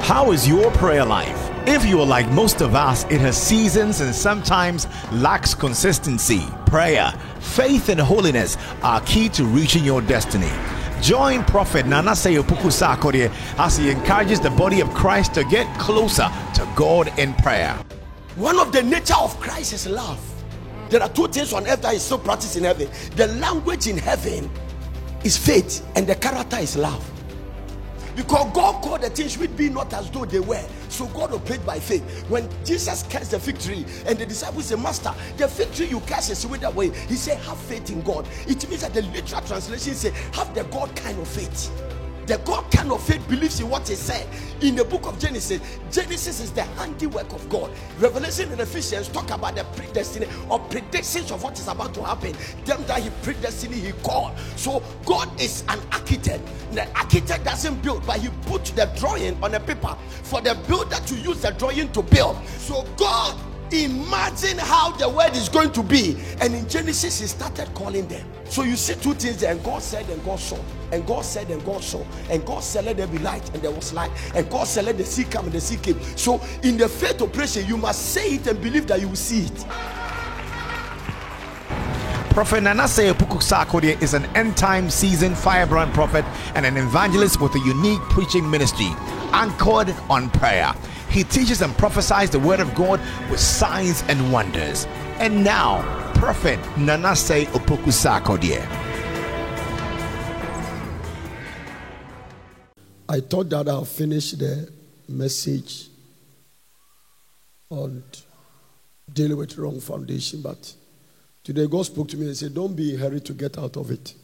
How is your prayer life? If you are like most of us, it has seasons and sometimes lacks consistency. Prayer, faith, and holiness are key to reaching your destiny. Join Prophet Nanase Opoku Sarkodie as he encourages the body of Christ to get closer to God in prayer. One of the nature of Christ is love. There are two things on earth that is still practiced in heaven. The language in heaven is faith, and the character is love. Because God called the things which be not as though they were. So God obeyed by faith. When Jesus cursed the fig tree and the disciples said, Master, the fig tree you curse is with away. He said, have faith in God. It means that the literal translation says, have the God kind of faith. The God kind of faith believes in what he said. In the book of Genesis, Genesis is the handiwork of God. Revelation and Ephesians talk about the predestiny or predictions of what is about to happen. Them that he predestined, he called. So God is an architect. The architect doesn't build, but he put the drawing on a paper for the builder to use the drawing to build. So God imagine how the world is going to be, and in Genesis he started calling them. So you see two things there, and God said and God saw, and God said and God saw, and God said let there be light, and there was light, and God said let the sea come, and the sea came. So in the faith operation you must say it and believe that you will see it. Prophet Nanase Opoku Sarkodie is an end-time seasoned firebrand prophet and an evangelist with a unique preaching ministry anchored on prayer. He teaches and prophesies the word of God with signs and wonders. And now, Prophet Nanase Opoku Sarkodie. I thought that I'll finish the message on dealing with wrong foundation, but today God spoke to me and said, don't be in a hurry to get out of it.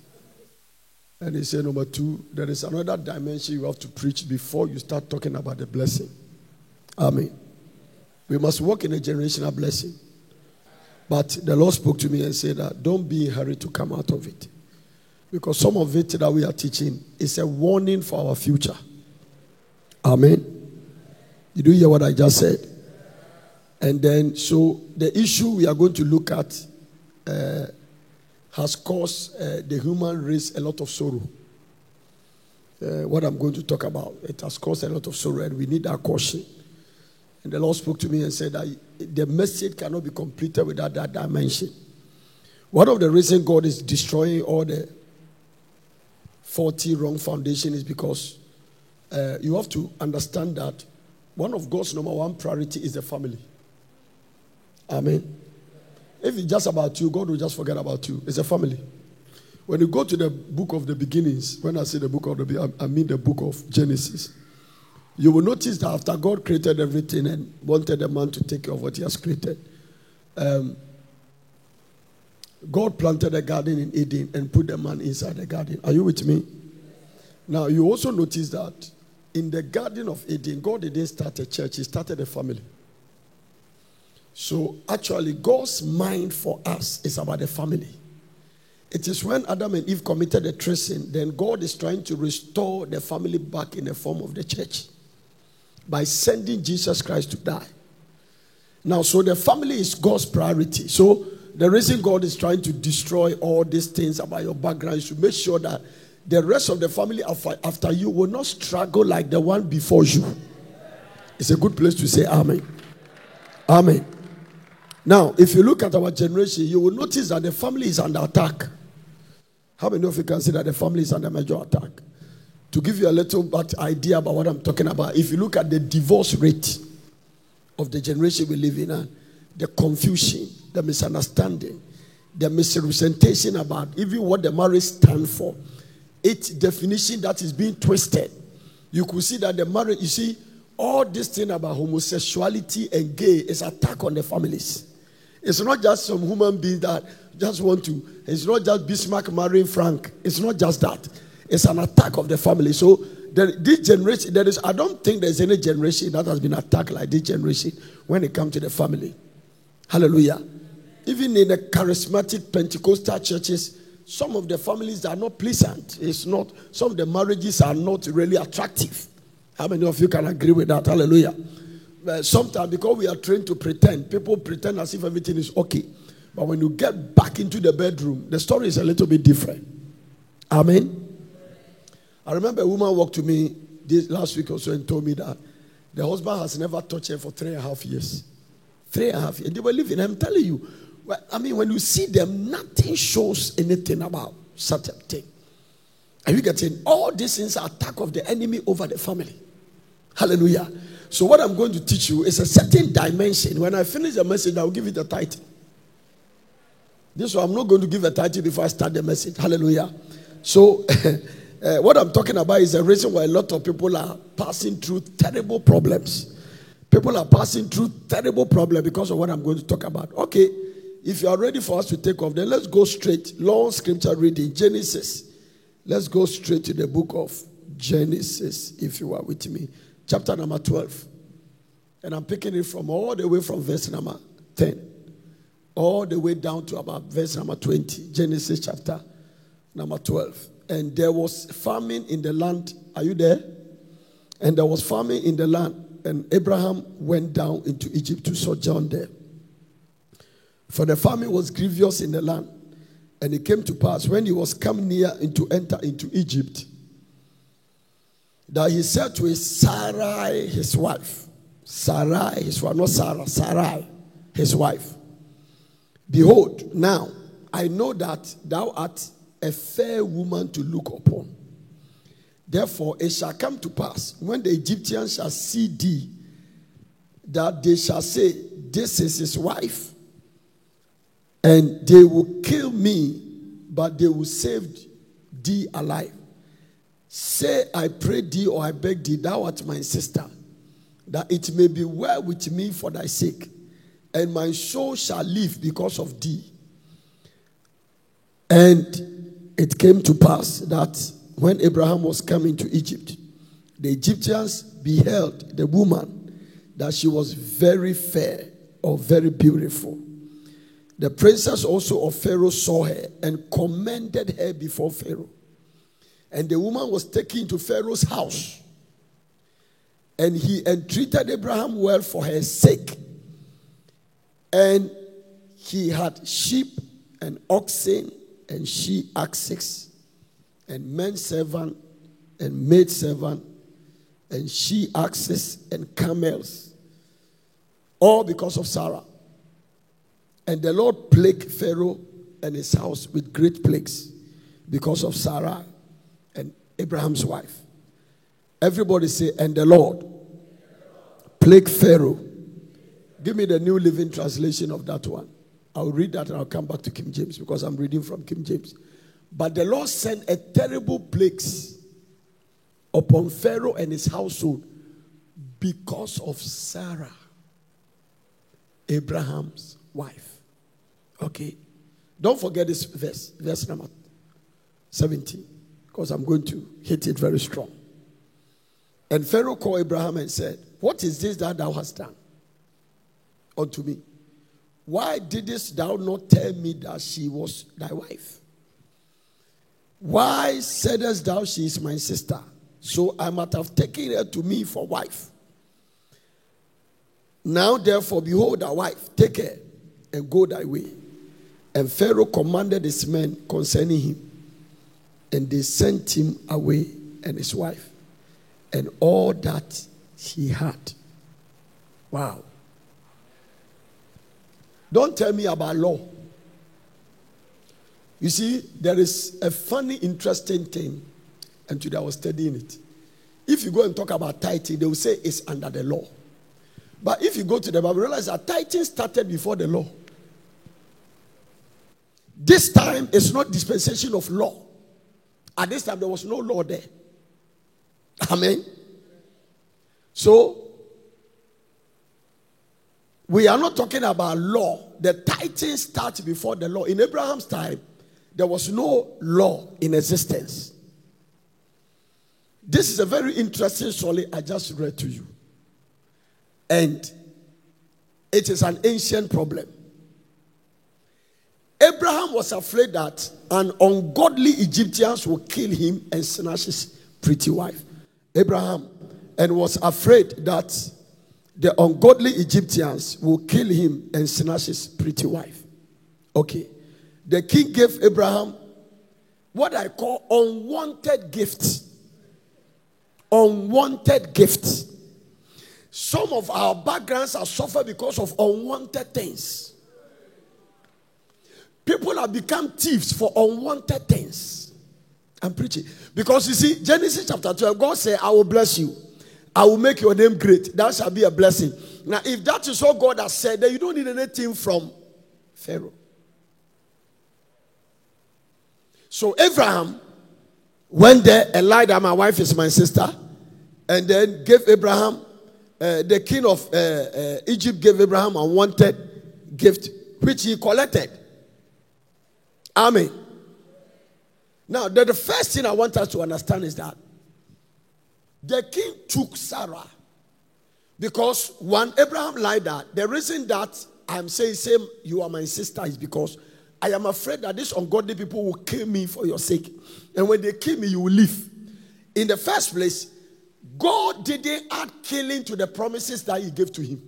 And he said, number two, there is another dimension you have to preach before you start talking about the blessing. Amen. We must walk in a generational blessing. But the Lord spoke to me and said that don't be in a hurry to come out of it. Because some of it that we are teaching is a warning for our future. Amen. Did you hear what I just said? And then, so the issue we are going to look at has caused the human race a lot of sorrow. What I'm going to talk about, it has caused a lot of sorrow, and we need that caution. And the Lord spoke to me and said that the message cannot be completed without that dimension. One of the reasons God is destroying all the 40 wrong foundation is because you have to understand that one of God's number one priority is the family. Amen. If it's just about you, God will just forget about you. It's a family. When you go to the book of the beginnings, when I say the book of the beginnings, I mean the book of Genesis. You will notice that after God created everything and wanted a man to take care of what he has created, God planted a garden in Eden and put the man inside the garden. Are you with me? Now, you also notice that in the Garden of Eden, God didn't start a church, he started a family. So, actually, God's mind for us is about the family. It is when Adam and Eve committed a treason, then God is trying to restore the family back in the form of the church by sending Jesus Christ to die. Now, so the family is God's priority. So, the reason God is trying to destroy all these things about your background is to make sure that the rest of the family after you will not struggle like the one before you. It's a good place to say amen. Amen. Now, if you look at our generation, you will notice that the family is under attack. How many of you can see that the family is under major attack? To give you a little bit idea about what I'm talking about, if you look at the divorce rate of the generation we live in, the confusion, the misunderstanding, the misrepresentation about even what the marriage stands for, its definition that is being twisted. You could see that the marriage, you see, all this thing about homosexuality and gay is attack on the families. It's not just some human beings that just want to, it's not just Bismarck marrying Frank. It's not just that. It's an attack of the family. So this generation, I don't think there's any generation that has been attacked like this generation when it comes to the family. Hallelujah. Even in the charismatic Pentecostal churches, some of the families are not pleasant. It's not, some of the marriages are not really attractive. How many of you can agree with that? Hallelujah. Sometimes because we are trained to pretend, people pretend as if everything is okay. But when you get back into the bedroom, the story is a little bit different. Amen. I remember a woman walked to me this last week or so and told me that The husband has never touched her for 3.5 years. 3.5 years. They were living. I'm telling you. I mean, when you see them, nothing shows anything about such a thing. Are you getting? All these things are attack of the enemy over the family. Hallelujah. So what I'm going to teach you is a certain dimension. When I finish the message, I'll give it a title. This one, I'm not going to give a title before I start the message. Hallelujah. So what I'm talking about is the reason why a lot of people are passing through terrible problems. People are passing through terrible problems because of what I'm going to talk about. Okay, if you are ready for us to take off, then let's go straight. Long scripture reading, Genesis. Let's go straight to the book of Genesis, if you are with me. Chapter number 12. And I'm picking it from all the way from verse number 10. All the way down to about verse number 20. Genesis chapter number 12. And there was famine in the land. Are you there? And there was famine in the land. And Abraham went down into Egypt to sojourn there. For the famine was grievous in the land. And it came to pass when he was come near to enter into Egypt, that he said to his Sarai, his wife, Sarai, his wife, not Sarah, Sarai, his wife, behold, now I know that thou art a fair woman to look upon. Therefore it shall come to pass, when the Egyptians shall see thee, that they shall say, this is his wife. And they will kill me, but they will save thee alive. Say, I pray thee, or I beg thee, thou art my sister, that it may be well with me for thy sake, and my soul shall live because of thee. And it came to pass that when Abraham was coming to Egypt, the Egyptians beheld the woman, that she was very fair or very beautiful. The princess also of Pharaoh saw her and commended her before Pharaoh. And the woman was taken to Pharaoh's house. And he entreated Abraham well for her sake. And he had sheep and oxen and she-oxes and men servant and maid servant and she-oxes and camels. All because of Sarah. And the Lord plagued Pharaoh and his house with great plagues because of Sarah and Abraham's wife. Everybody say, and the Lord plagued Pharaoh. Give me the New Living Translation of that one. I'll read that and I'll come back to King James because I'm reading from King James. But the Lord sent a terrible plagues upon Pharaoh and his household because of Sarah, Abraham's wife. Okay. Don't forget this verse number 17, because I'm going to hit it very strong. And Pharaoh called Abraham and said, what is this that thou hast done unto me? Why didst thou not tell me that she was thy wife? Why saidst thou she is my sister? So I might have taken her to me for wife. Now therefore, behold thy wife, take her and go thy way. And Pharaoh commanded his men concerning him, and they sent him away and his wife and all that he had. Wow. Don't tell me about law. You see, there is a funny, interesting thing, and today I was studying it. If you go and talk about tithing, they will say it's under the law. But if you go to the Bible, realize that tithing started before the law. This time is not dispensation of law. At this time, there was no law there. Amen. So, we are not talking about law. The tithing starts before the law. In Abraham's time, there was no law in existence. This is a very interesting story I just read to you. And it is an ancient problem. Abraham was afraid that an ungodly Egyptian would kill him and snatch his pretty wife. Abraham and was afraid that the ungodly Egyptians will kill him and snatch his pretty wife. Okay. The king gave Abraham what I call unwanted gifts. Unwanted gifts. Some of our backgrounds are suffered because of unwanted things. People have become thieves for unwanted things. I'm preaching. Because you see, Genesis chapter 12, God said, I will bless you. I will make your name great. That shall be a blessing. Now, if that is all God has said, then you don't need anything from Pharaoh. So Abraham went there and lied that my wife is my sister. And then gave Abraham, the king of Egypt gave Abraham a unwanted gift, which he collected. Amen. Now, the first thing I want us to understand is that the king took Sarah because when Abraham lied that, the reason that I'm saying you are my sister is because I am afraid that these ungodly people will kill me for your sake. And when they kill me, you will leave. In the first place, God didn't add killing to the promises that he gave to him.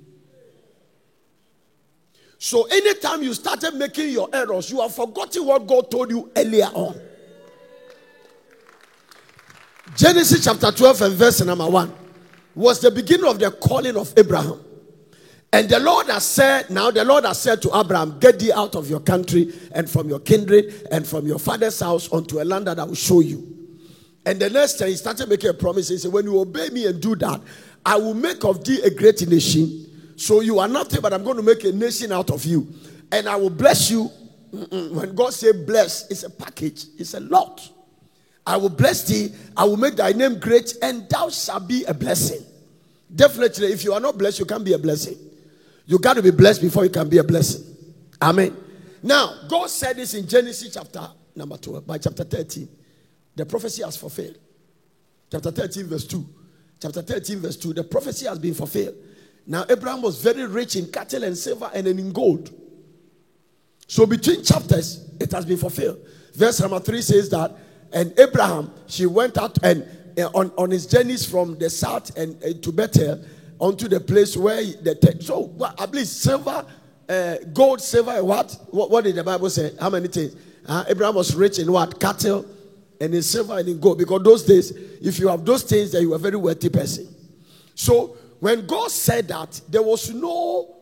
So anytime you started making your errors, you have forgotten what God told you earlier on. Genesis chapter 12 and verse number 1 was the beginning of the calling of Abraham. And the Lord has said to Abraham, get thee out of your country and from your kindred and from your father's house unto a land that I will show you. And the next time he started making a promise. He said, when you obey me and do that, I will make of thee a great nation. So you are nothing, but I'm going to make a nation out of you. And I will bless you. When God says bless, it's a package. It's a lot. I will bless thee. I will make thy name great, and thou shalt be a blessing. Definitely, if you are not blessed, you can't be a blessing. You got to be blessed before you can be a blessing. Amen. Now, God said this in Genesis chapter number 12. By chapter 13, the prophecy has fulfilled. Chapter 13 verse 2. Chapter 13 verse 2. The prophecy has been fulfilled. Now, Abraham was very rich in cattle and silver and in gold. So between chapters, it has been fulfilled. Verse number 3 says that, and Abraham, she went out and on his journeys from the south and to Bethel, onto the place where I believe silver, gold, silver, and what did the Bible say? How many things? Abraham was rich in what? Cattle and in silver and in gold. Because those days, if you have those things, then you are a very wealthy person. So when God said that, there was no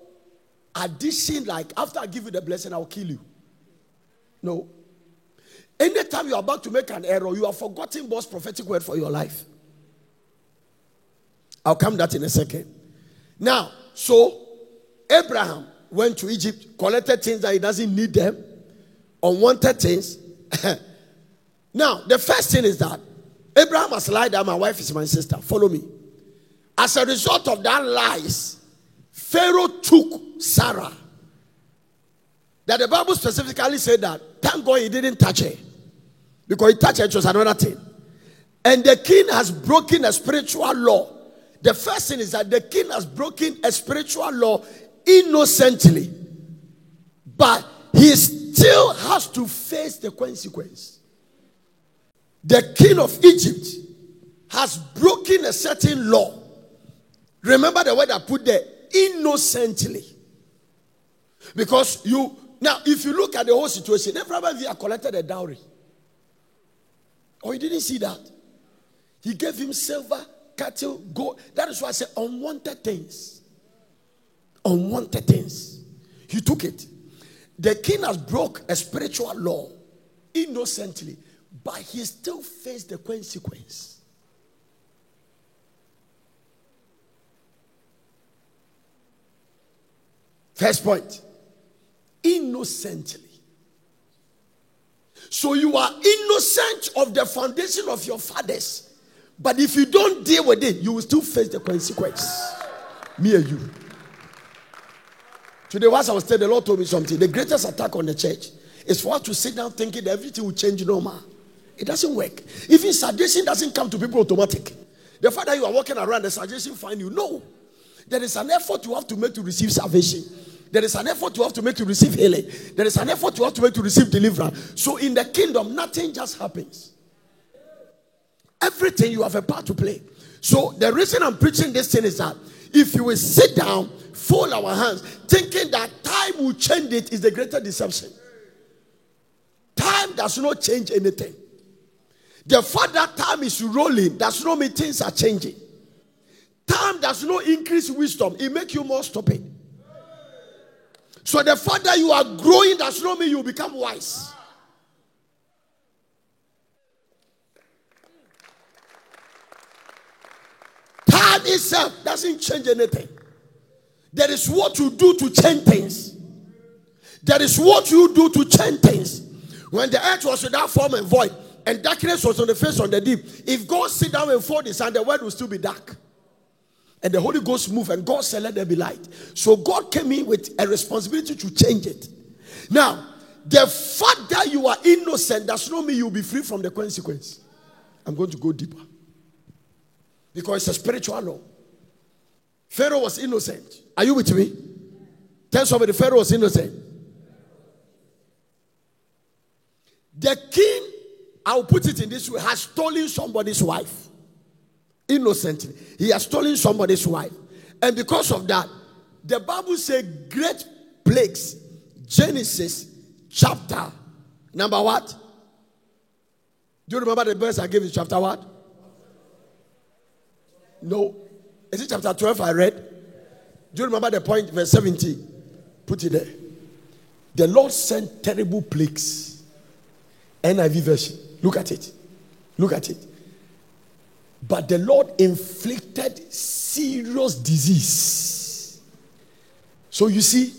addition like, after I give you the blessing, I'll kill you. No. Anytime you're about to make an error, you have forgotten God's prophetic word for your life. I'll come to that in a second. Now, so Abraham went to Egypt, collected things that he doesn't need them, unwanted things. Now, the first thing is that Abraham has lied that my wife is my sister. Follow me. As a result of that lies, Pharaoh took Sarah. That the Bible specifically said that, thank God he didn't touch her. Because he touched her, it was another thing. And the king has broken a spiritual law. The first thing is that the king has broken a spiritual law innocently. But he still has to face the consequence. The king of Egypt has broken a certain law. Remember the word I put there, innocently. Because if you look at the whole situation, Abraham had collected a dowry. Oh, you didn't see that? He gave him silver, cattle, gold. That is why I say unwanted things. Unwanted things. He took it. The king has broke a spiritual law innocently, but he still faced the consequence. First point. Innocently. So you are innocent of the foundation of your fathers. But if you don't deal with it, you will still face the consequence. Me and you. Today, whilst I was telling, the Lord told me something. The greatest attack on the church is for us to sit down thinking that everything will change normal. It doesn't work. Even salvation doesn't come to people automatic. The fact that you are walking around, the salvation find you. No. There is an effort you have to make to receive salvation. There is an effort you have to make to receive healing. There is an effort you have to make to receive deliverance. So in the kingdom, nothing just happens. Everything you have a part to play. So the reason I'm preaching this thing is that if you will sit down, fold our hands, thinking that time will change it is the greater deception. Time does not change anything. The fact that time is rolling does not mean things are changing. Time does not increase wisdom, it makes you more stupid. So the fact that you are growing does not mean you become wise. Time itself doesn't change anything. There is what you do to change things. There is what you do to change things. When the earth was without form and void, and darkness was on the face of the deep, if God sit down and fold his hand, the world will still be dark. And the Holy Ghost move, and God said, let there be light. So God came in with a responsibility to change it. Now, the fact that you are innocent does not mean you will be free from the consequence. I'm going to go deeper. Because it's a spiritual law. Pharaoh was innocent. Are you with me? Tell somebody, Pharaoh was innocent. The king, I'll put it in this way, has stolen somebody's wife. Innocently. He has stolen somebody's wife. And because of that, the Bible says great plagues. Genesis chapter number what? Do you remember the verse I gave you? Chapter what? No. Is it chapter 12 I read? Do you remember the point? Verse 17. Put it there. The Lord sent terrible plagues. NIV version. Look at it. Look at it. But the Lord inflicted serious disease. So you see,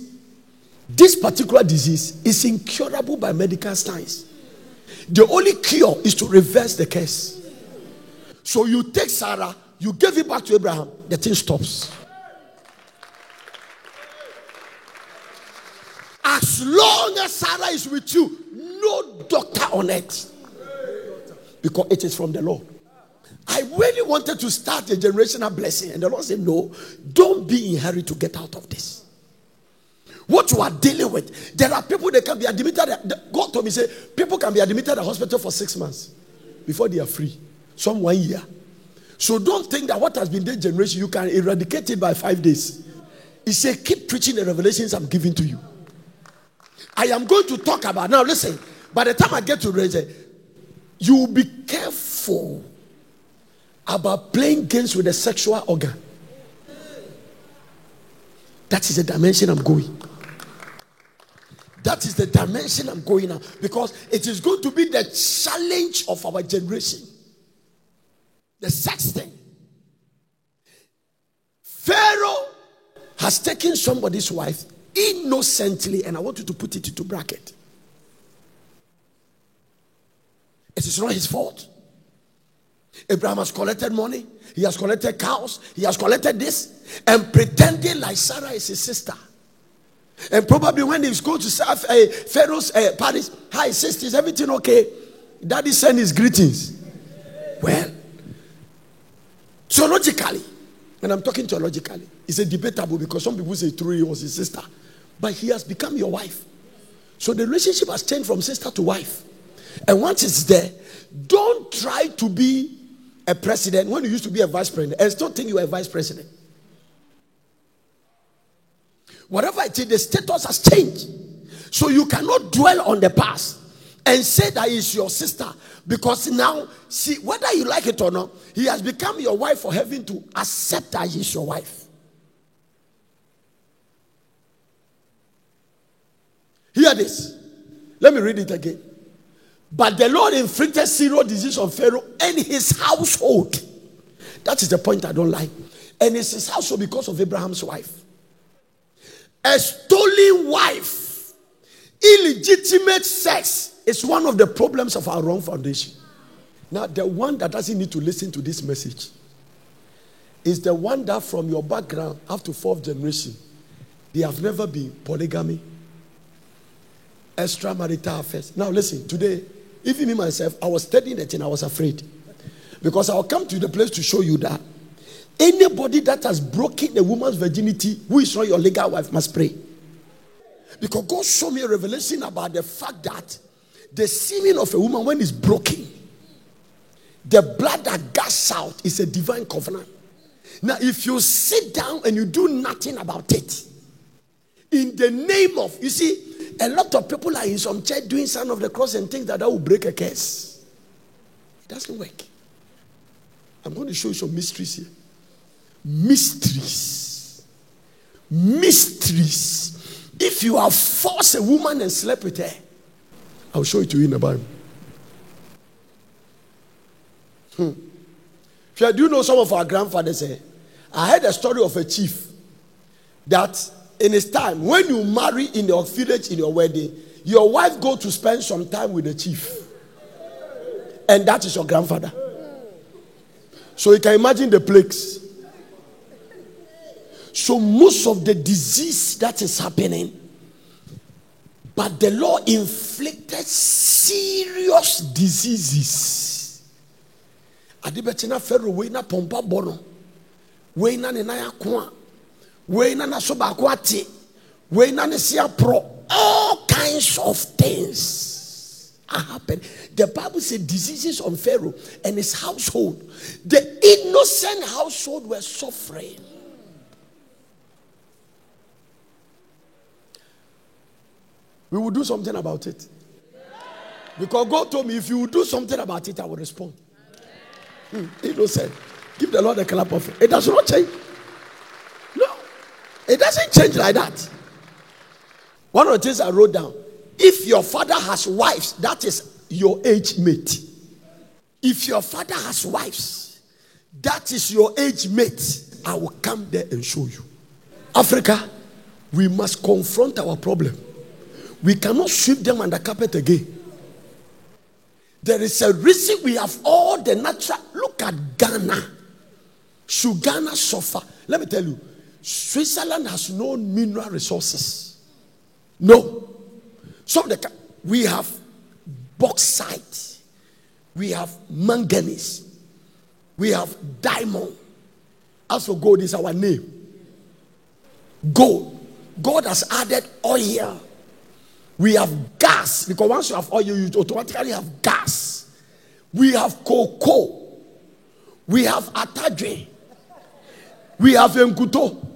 this particular disease is incurable by medical science. The only cure is to reverse the curse. So you take Sarah, you give it back to Abraham, the thing stops. As long as Sarah is with you, no doctor on earth. Because it is from the Lord. I really wanted to start a generational blessing. And the Lord said, no, don't be in a hurry to get out of this. What you are dealing with, there are people that can be admitted. God told me, say, people can be admitted at the hospital for 6 months before they are free. Some 1 year. So don't think that what has been their generation, you can eradicate it by 5 days. He said, keep preaching the revelations I'm giving to you. I am going to talk about, now listen, by the time I get to raise it, you will be careful about playing games with the sexual organ. That is the dimension I'm going. That is the dimension I'm going now. Because it is going to be the challenge of our generation. The sex thing. Pharaoh has taken somebody's wife innocently, and I want you to put it into bracket. It is not his fault. Abraham has collected money. He has collected cows. He has collected this. And pretending like Sarah is his sister. And probably when he's going to serve Pharaoh's palace, hi sister, is everything okay? Daddy send his greetings. Well, theologically, and I'm talking theologically, it's a debatable because some people say truly he was his sister. But he has become your wife. So the relationship has changed from sister to wife. And once it's there, don't try to be a president when you used to be a vice president and still think you are a vice president. Whatever it is, the status has changed. So you cannot dwell on the past and say that it's your sister. Because now, see, whether you like it or not, he has become your wife for having to accept that he's your wife. Hear this. Let me read it again. But the Lord inflicted serious disease on Pharaoh and his household. That is the point I don't like. And it's his household because of Abraham's wife. A stolen wife, illegitimate sex is one of the problems of our wrong foundation. Now, the one that doesn't need to listen to this message is the one that from your background up to 4th generation, they have never been polygamy, extramarital affairs. Now listen, today, even me myself, I was studying that and I was afraid. Because I'll come to the place to show you that anybody that has broken a woman's virginity who is not your legal wife must pray. Because God showed me a revelation about the fact that the semen of a woman, when it's broken, the blood that gushes out is a divine covenant. Now, if you sit down and you do nothing about it, in the name of, you see, a lot of people are in some church doing sign of the cross and think that will break a curse. It doesn't work. I'm going to show you some mysteries here. Mysteries. Mysteries. If you have forced a woman and slept with her, I'll show it to you in the Bible. Do you know some of our grandfathers say? I heard a story of a chief that in his time, when you marry in your village in your wedding, your wife go to spend some time with the chief. And that is your grandfather. So you can imagine the plagues. So most of the disease that is happening, but the Lord inflicted serious diseases. Adibetina Pharaoh we na pompa bono, we na ne na yakwa, we na soba kwati, we na ne sia pro. All kinds of things are happening. The Bible said diseases on Pharaoh and his household. The innocent household were suffering. We will do something about it. Because God told me, if you will do something about it, I will respond. Innocent. Give the Lord a clap of it. It does not change. No. It doesn't change like that. One of the things I wrote down, if your father has wives, that is your age mate. If your father has wives, that is your age mate. I will come there and show you. Africa, we must confront our problem. We cannot sweep them under carpet again. There is a reason we have all the natural. Look at Ghana. Should Ghana suffer? Let me tell you, Switzerland has no mineral resources. No. We have bauxite. We have manganese. We have diamond. As for gold, is our name. Gold. God has added oil. We have gas, because once you have oil, you automatically have gas. We have cocoa. We have atadwe. We have enkuto.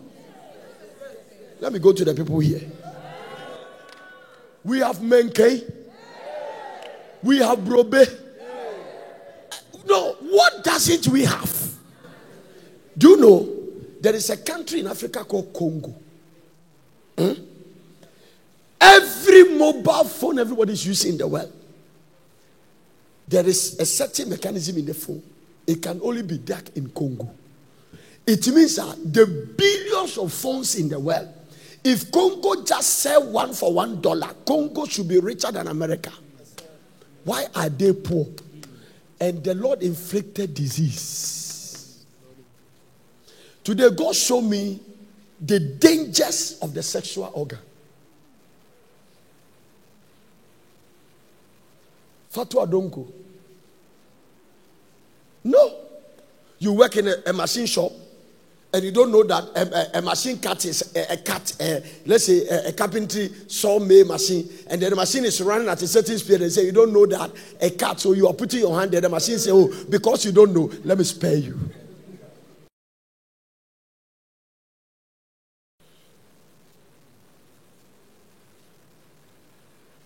Let me go to the people here. We have menke. We have brobe. No, what doesn't we have? Do you know there is a country in Africa called Congo? Every mobile phone everybody is using in the world, there is a certain mechanism in the phone. It can only be dark in Congo. It means that the billions of phones in the world, if Congo just sell one for $1, Congo should be richer than America. Why are they poor? And the Lord inflicted disease. Today, God showed me the dangers of the sexual organ. Fatwa Donko. No. You work in a machine shop and you don't know that a machine cut is a cut, let's say a carpentry saw-made machine, and then the machine is running at a certain speed and say you don't know that a cut, so you are putting your hand there, the machine say, oh, because you don't know, let me spare you.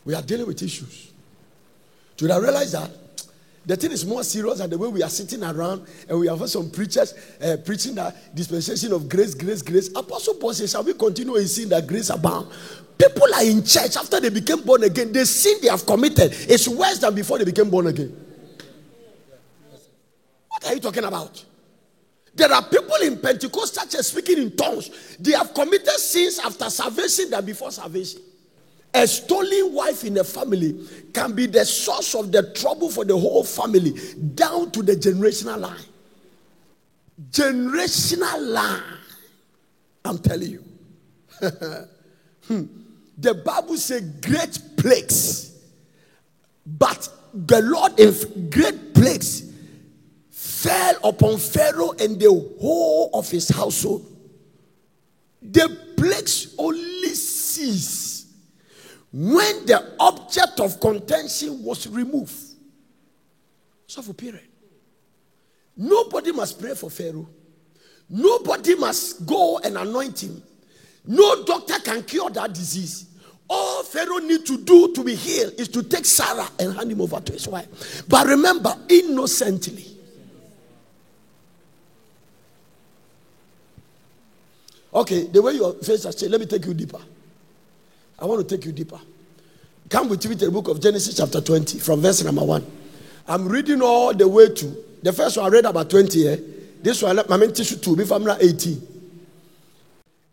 We are dealing with issues. Should I realize that the thing is more serious than the way we are sitting around and we have some preachers preaching that dispensation of grace. Apostle Paul says, shall we continue in sin that grace abound? People are in church after they became born again. The sin they have committed is worse than before they became born again. What are you talking about? There are people in Pentecost churches speaking in tongues. They have committed sins after salvation than before salvation. A stolen wife in a family can be the source of the trouble for the whole family, down to the generational line. Generational line. I'm telling you. The Bible says great plagues. But the Lord in great plagues fell upon Pharaoh and the whole of his household. The plagues only ceased when the object of contention was removed. So for period. Nobody must pray for Pharaoh. Nobody must go and anoint him. No doctor can cure that disease. All Pharaoh needs to do to be healed is to take Sarah and hand him over to his wife. But remember, innocently. Okay, the way your face has changed, let me take you deeper. I want to take you deeper. Come with me to the book of Genesis chapter 20 from verse number 1. I'm reading all the way to, the first one I read about 20 here. This one, I meant tissue 2, before I'm not 18.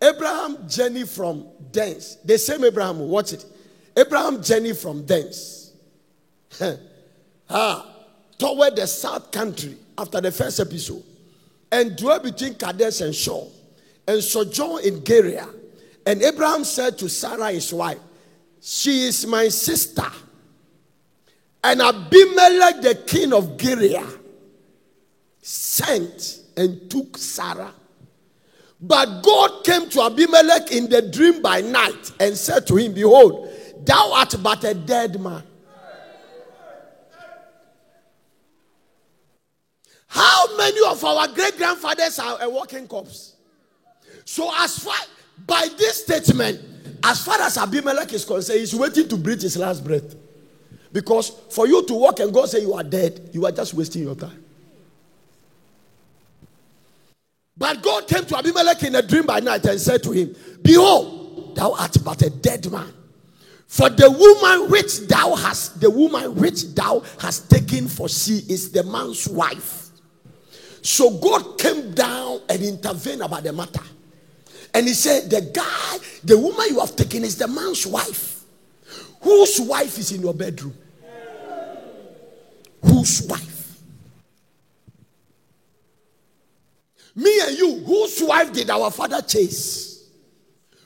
Abraham journey from thence. The same Abraham, watch it. Abraham journey from thence. Toward the south country after the first episode. And dwell between Kadesh and Shur. And sojourn in Gerar. And Abraham said to Sarah his wife, she is my sister. And Abimelech the king of Gerar sent and took Sarah. But God came to Abimelech in the dream by night and said to him, behold, thou art but a dead man. How many of our great-grandfathers are a walking corpse? So as far, by this statement, as far as Abimelech is concerned, he's waiting to breathe his last breath. Because for you to walk and God say you are dead, you are just wasting your time. But God came to Abimelech in a dream by night and said to him, behold, thou art but a dead man. For the woman which thou hast taken for she is the man's wife. So God came down and intervened about the matter. And he said, the woman you have taken is the man's wife. Whose wife is in your bedroom? Whose wife? Me and you, whose wife did our father chase?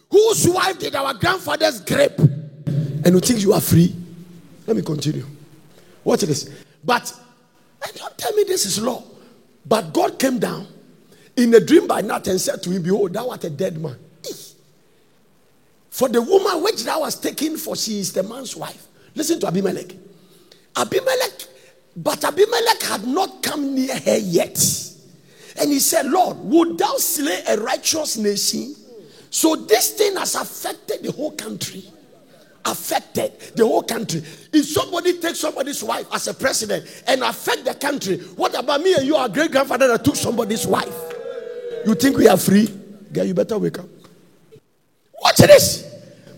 Whose wife did our grandfathers grape? And you think you are free? Let me continue. Watch this. But don't tell me this is law. But God came down in a dream by night and said to him, behold, thou art a dead man. For the woman which thou hast taken for she is the man's wife. Listen to Abimelech. But Abimelech had not come near her yet. And he said, Lord, would thou slay a righteous nation? So this thing has affected the whole country. Affected the whole country. If somebody takes somebody's wife as a president and affect the country, what about me and you, our great grandfather that took somebody's wife? You think we are free? Girl, you better wake up. Watch this.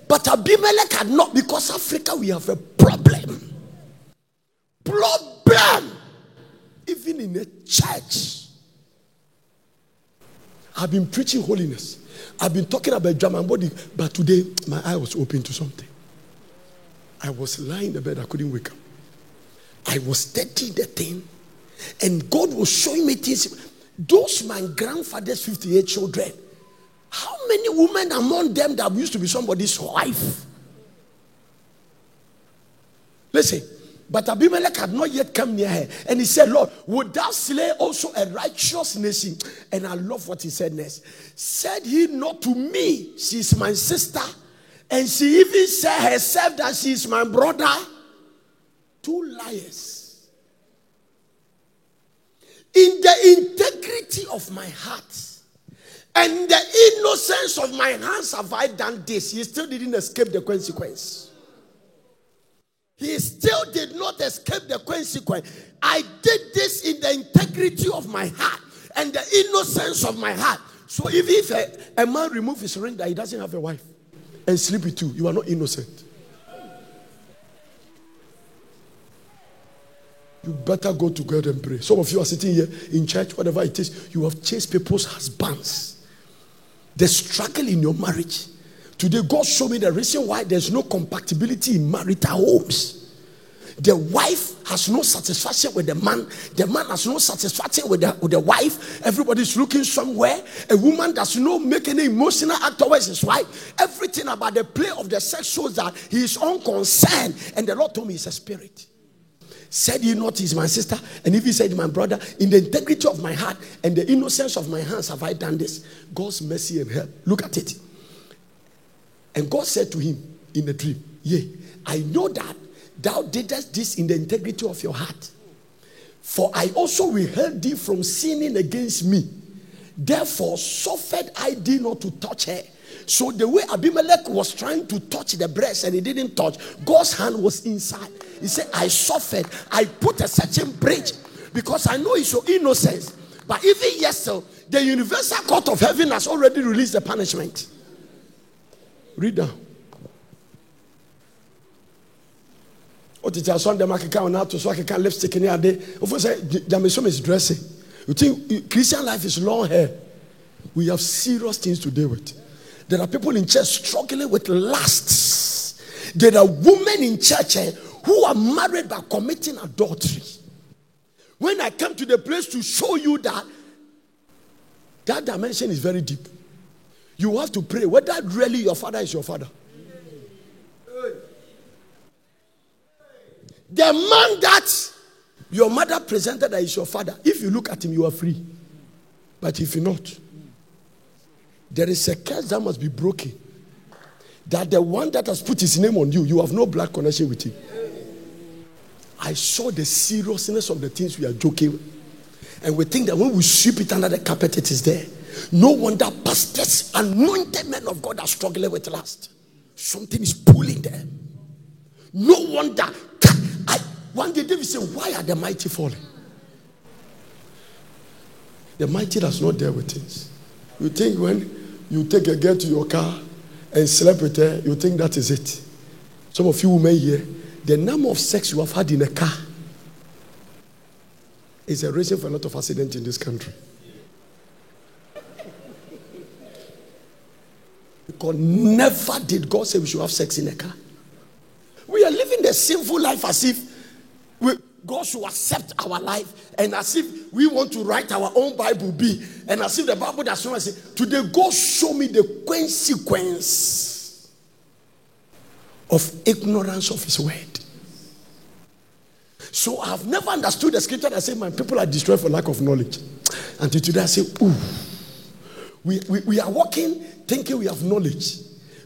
But Abimelech had not, because Africa we have a problem. Even in a church. I've been preaching holiness. I've been talking about German body, but today my eye was open to something. I was lying in the bed, I couldn't wake up. I was studying the thing, and God was showing me things. Those my grandfather's 58 children, how many women among them that used to be somebody's wife? Listen, but Abimelech had not yet come near her, and he said, Lord, would thou slay also a righteous nation? And I love what he said next. Said he not to me, she is my sister, and she even said herself that she is my brother? Two liars. In the integrity of my heart and the innocence of my hands have I done this. He still didn't escape the consequence. He still did not escape the consequence. I did this in the integrity of my heart and the innocence of my heart. So if a man remove his ring that he doesn't have a wife and sleep with you, you are not innocent. You better go to God and pray. Some of you are sitting here in church, whatever it is, you have chased people's husbands. The struggle in your marriage. Today, God showed me the reason why there's no compatibility in marital homes. The wife has no satisfaction with the man. The man has no satisfaction with the wife. Everybody's looking somewhere. A woman does not make any emotional act towards his wife. Everything about the play of the sex shows that he is unconcerned. And the Lord told me he's a spirit. Said he not, he's my sister. And if he said my brother, in the integrity of my heart and the innocence of my hands have I done this. God's mercy and help. Look at it. And God said to him in a dream, yea, I know that thou didst this in the integrity of your heart. For I also withheld thee from sinning against me. Therefore suffered I thee not to touch her. So the way Abimelech was trying to touch the breast and he didn't touch, God's hand was inside. He said, I suffered. I put a certain bridge because I know it's your innocence. But even yes, so The universal court of heaven has already released the punishment. Read down. What did you say? The market can now to so I can lipstick in here. Of course, Jamisom is dressing. You think Christian life is long hair? We have serious things to deal with. There are people in church struggling with lusts. There are women in church who are married by committing adultery. When I come to the place to show you that dimension is very deep, you have to pray whether really your father is your father. The man that your mother presented that is your father, if you look at him, you are free. But if you're not, there is a curse that must be broken. That the one that has put his name on you, you have no blood connection with him. I saw the seriousness of the things we are joking with. And we think that when we sweep it under the carpet, it is there. No wonder pastors, anointed men of God are struggling with lust. Something is pulling them. No wonder. One day David said, why are the mighty falling? The mighty does not deal with things. You think when you take a girl to your car and sleep with her, you think that is it. Some of you women here, the number of sex you have had in a car is a reason for a lot of accidents in this country. Because never did God say we should have sex in a car. We are living the sinful life as if God should accept our life, and as if we want to write our own Bible B, and as if the Bible does not say, today God show me the consequence of ignorance of his word. So I have never understood the scripture that says my people are destroyed for lack of knowledge. Until today I say, ooh, we are walking thinking we have knowledge,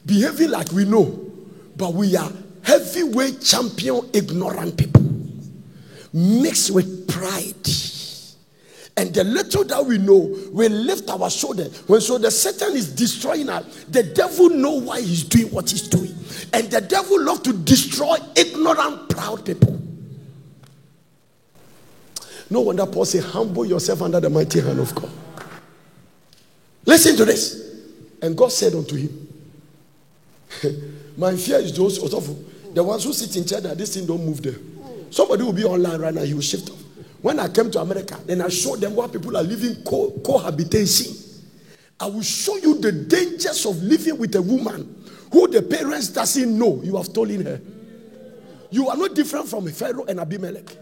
behaving like we know, but we are heavyweight champion ignorant people. Mixed with pride. And the little that we know, we lift our shoulder. When so the Satan is destroying us, the devil knows why he's doing what he's doing. And the devil loves to destroy ignorant, proud people. No wonder Paul said, humble yourself under the mighty hand of God. Listen to this. And God said unto him, my fear is those the ones who sit in church that this thing don't move there. Somebody will be online right now, he will shift off. When I came to America, then I showed them why people are living cohabitation. I will show you the dangers of living with a woman who the parents doesn't know you have stolen her. You are not different from Pharaoh and Abimelech.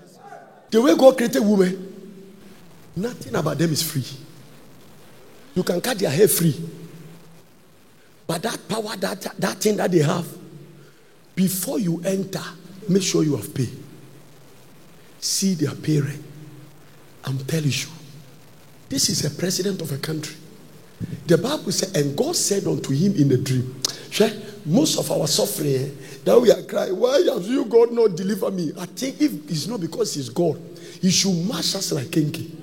The way God created women, nothing about them is free. You can cut their hair free. But that power, that thing that they have, before you enter, make sure you have paid. See their parent. I'm telling you, this is a president of a country. The Bible said, and God said unto him in a dream, most of our suffering that we are crying, why have you, God, not delivered me? I think if it's not because he's God, he should mash us like kinky.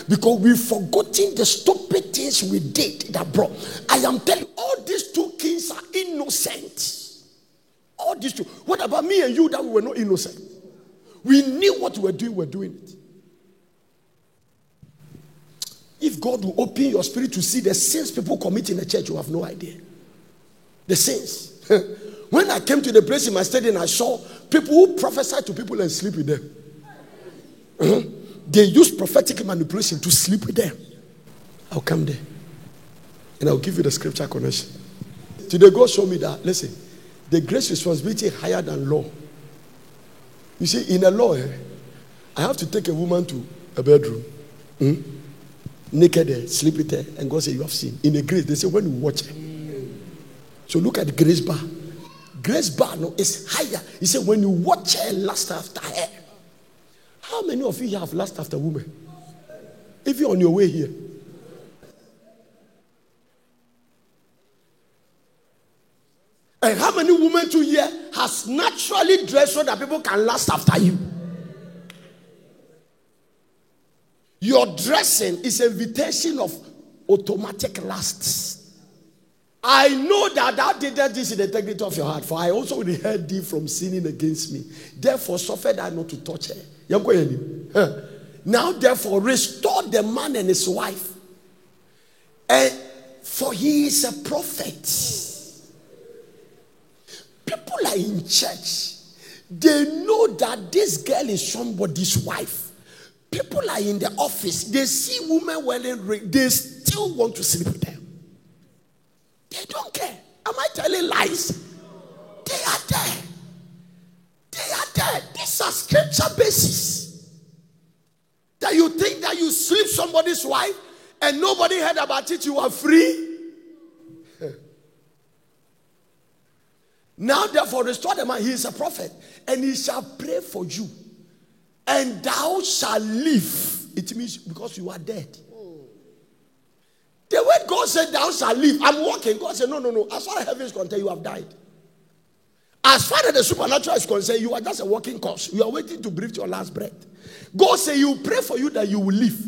Because we've forgotten the stupid things we did that brought. I am telling you, all these two kings are innocent. All these two. What about me and you that we were not innocent? We knew what we were doing it. If God will open your spirit to see the sins people commit in the church, you have no idea. The sins. When I came to the place in my study and I saw people who prophesy to people and sleep with them. They use prophetic manipulation to sleep with them. I'll come there. And I'll give you the scripture connection. Today God showed me that, listen, the grace responsibility is higher than law. You see, in a law, I have to take a woman to a bedroom, naked there, sleep with her, and God say, you have seen. In a grace, they say, when you watch her. So look at the grace bar. Grace bar no, is higher. He said, when you watch her, lust after her. How many of you have lust after women? If you're on your way here. And how many women to here has naturally dressed so that people can lust after you? Your dressing is an invitation of automatic lusts. I know that this is the integrity of your heart, for I also withheld thee from sinning against me. Therefore suffered I not to touch her. Now therefore restore the man and his wife And for he is a prophet. People are in church. They know that this girl is somebody's wife. People are in the office. They see women wearing rings. They still want to sleep with them. They don't care. Am I telling lies? They are there. They are there. These are scripture basis. That you think that you sleep somebody's wife and nobody heard about it, you are free. Now therefore restore the man. He is a prophet, and he shall pray for you, and thou shalt live. It means because you are dead. The word God said thou shalt live. I'm walking. God said no. As far as heaven is concerned, you have died. As far as the supernatural is concerned, you are just a walking corpse. You are waiting to breathe your last breath. God said he will pray for you that you will live.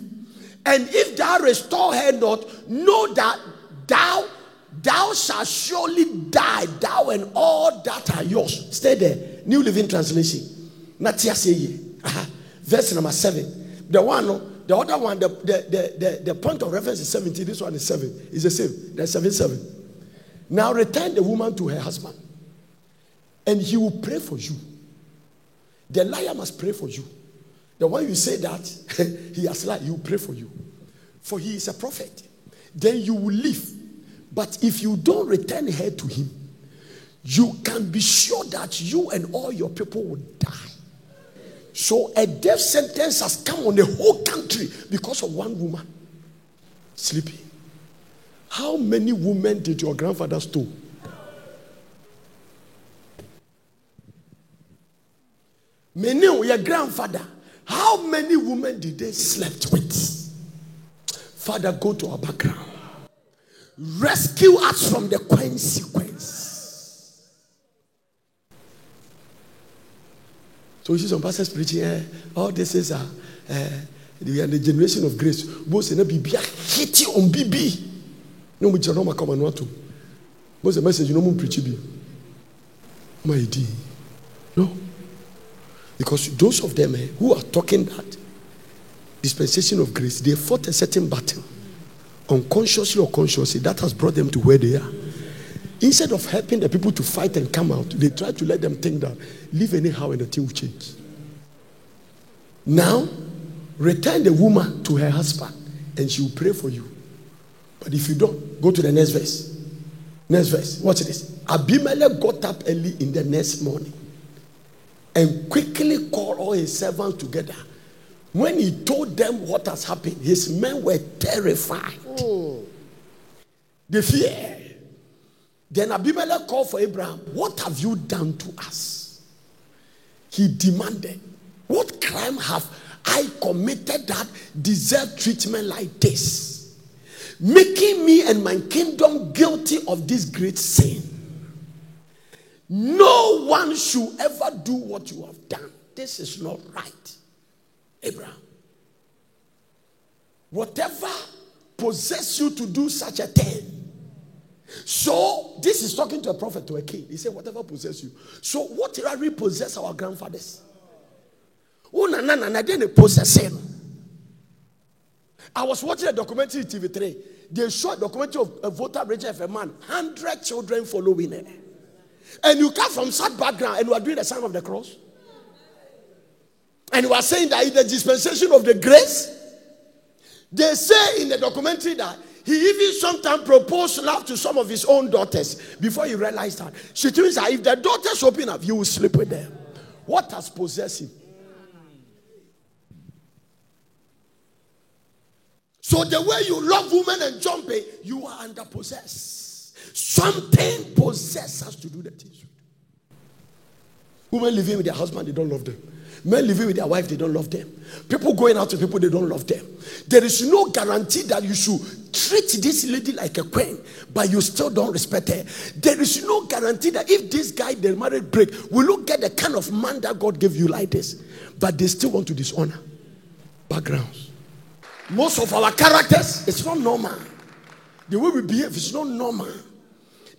And if thou restore her not, know that thou shalt surely die, thou and all that are yours. Stay there. New Living Translation. Verse number 7. The other one, the point of reference is 17. This one is 7. It's the same. There's 7. Now return the woman to her husband, and he will pray for you. The liar must pray for you. The one you say that he has lied, he will pray for you. For he is a prophet. Then you will live. But if you don't return her to him, you can be sure that you and all your people will die. So a death sentence has come on the whole country because of one woman sleeping. How many women did your grandfather steal? Many, your grandfather. How many women did they slept with? Father, go to our background. Rescue us from the consequence. So you see some pastors preaching, all this is we are the generation of grace. Most of them be hit you on BB. No, we don't come and want to. Most of the message you know more preach be. My dear, no. Because those of them who are talking that dispensation of grace, they fought a certain battle, unconsciously or consciously, that has brought them to where they are. Instead of helping the people to fight and come out, they try to let them think that live anyhow and the thing will change. Now, return the woman to her husband, and she will pray for you. But if you don't, go to the next verse. Next verse. Watch this. Abimelech got up early in the next morning and quickly called all his servants together. When he told them what has happened, his men were terrified. They feared. Then Abimelech called for Abraham. What have you done to us? He demanded, what crime have I committed that deserve treatment like this, making me and my kingdom guilty of this great sin? No one should ever do what you have done. This is not right. Abraham, whatever possessed you to do such a thing? So this is talking to a prophet, to a king. He said, whatever possessed you. So what really possessed our grandfathers? I was watching a documentary TV3. They showed a documentary of a voter bridge of a man, 100 children following him. And you come from such background and you are doing the sign of the cross. And you are saying that in the dispensation of the grace, they say in the documentary that he even sometimes proposed love to some of his own daughters before he realized that. She thinks that if the daughters open up, you will sleep with them. What has possessed him? So the way you love women and jumping, you are under possessed. Something possesses us to do the things. Women living with their husband, they don't love them. Men living with their wife, they don't love them. People going out to people, they don't love them. There is no guarantee that you should treat this lady like a queen, but you still don't respect her. There is no guarantee that if this guy, their marriage break, will you get the kind of man that God gave you like this. But they still want to dishonor. Backgrounds. Most of our characters, it's not normal. The way we behave is not normal.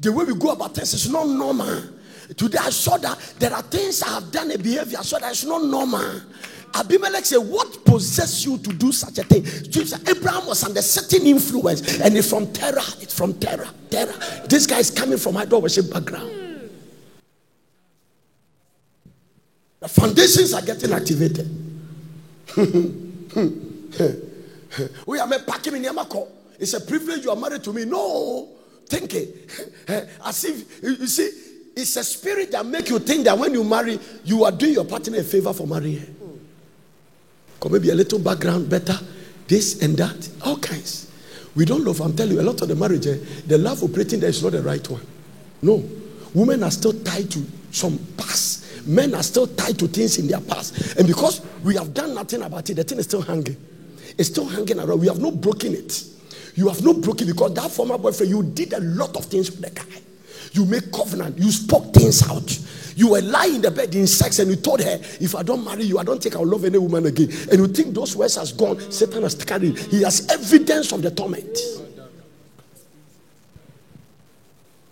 The way we go about things is not normal. Today I saw that there are things I have done, a behavior, I saw that it's not normal. Abimelech said, what possessed you to do such a thing? Abraham was under certain influence, and it's from terror. It's from terror. This guy is coming from idol worship background. The foundations are getting activated. We are packing in Yamako. It's a privilege you are married to me. No, think it. As if, you see, it's a spirit that makes you think that when you marry, you are doing your partner a favor for marrying her. Or maybe a little background better, this and that, all kinds. We don't love, I'm telling you, a lot of the marriage, the love operating there is not the right one. No. Women are still tied to some past. Men are still tied to things in their past. And because we have done nothing about it, the thing is still hanging. It's still hanging around. We have not broken it. You have not broken it because that former boyfriend, you did a lot of things with the guy. You made covenant. You spoke things out. You were lying in the bed in sex and you told her, if I don't marry you, I don't think I'll love any woman again. And you think those words has gone, Satan has carried. He has evidence of the torment.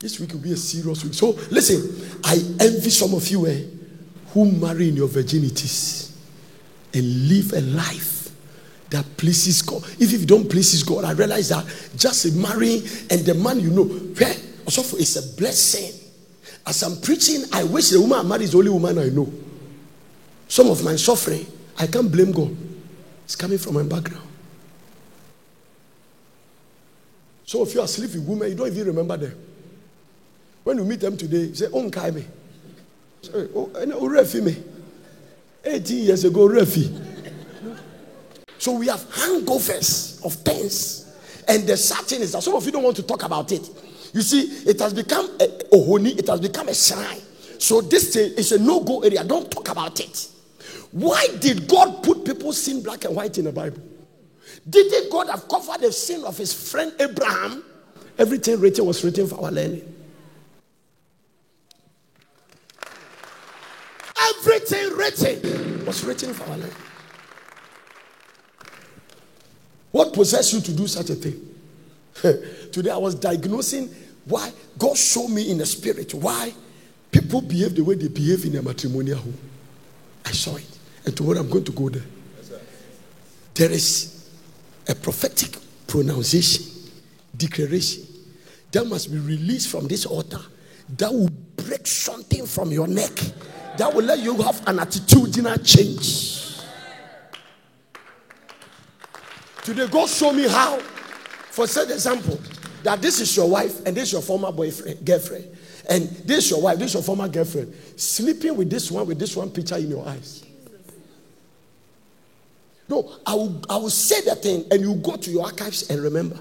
This week will be a serious week. So listen, I envy some of you who marry in your virginities and live a life that pleases God. If you don't please God, I realize that just marrying and the man you know, also it's a blessing. As I'm preaching, I wish the woman I marry is the only woman I know. Some of my suffering, I can't blame God. It's coming from my background. So if you are sleeping women, you don't even remember them. When you meet them today, you say, "Oh, Kaime." "Oh, Refi me." 18 years ago, Refi. So we have hangovers of things. And the sad thing is that some of you don't want to talk about it. You see, it has become a ohoni, it has become a shrine. So this is a no-go area. Don't talk about it. Why did God put people's sin black and white in the Bible? Didn't God have covered the sin of his friend Abraham? Everything written was written for our learning. Everything written was written for our learning. What possessed you to do such a thing? Today I was diagnosing why God showed me in the spirit why people behave the way they behave in a matrimonial home. I saw it. And tomorrow I'm going to go there. There is a prophetic pronunciation, declaration that must be released from this altar that will break something from your neck, that will let you have an attitudinal change. Today God showed me how, for said example, that this is your wife and this is your former girlfriend, and this is your wife, this is your former girlfriend, sleeping with this one picture in your eyes. No, I will say the thing and you go to your archives and remember.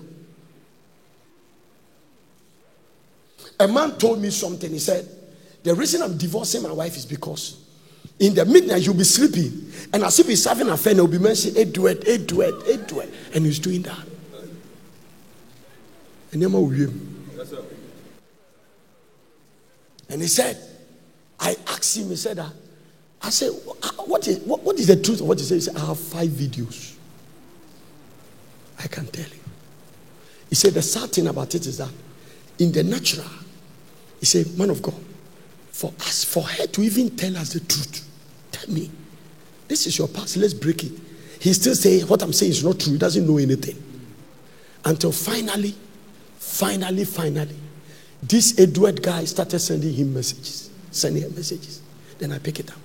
A man told me something. He said, the reason I'm divorcing my wife is because in the midnight you'll be sleeping, and as if he's having an affair, he'll be mentioning Edward, and he's doing that. And he said, I asked him, he said, I said, what is the truth of what he said? He said, I have 5 videos. I can tell you. He said, the sad thing about it is that in the natural, he said, man of God, for her to even tell us the truth, tell me, this is your past, let's break it. He still saying, what I'm saying is not true. He doesn't know anything. Until finally, this Edward guy started sending her messages. Then I pick it up.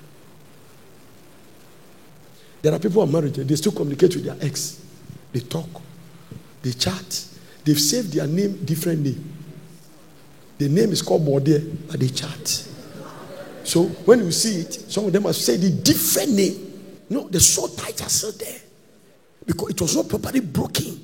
There are people who are married, they still communicate with their ex. They talk, they chat. They've saved their name, different name. The name is called Bode, but they chat. So when you see it, some of them have said the different name. No, the soul title are still there. Because it was not properly broken.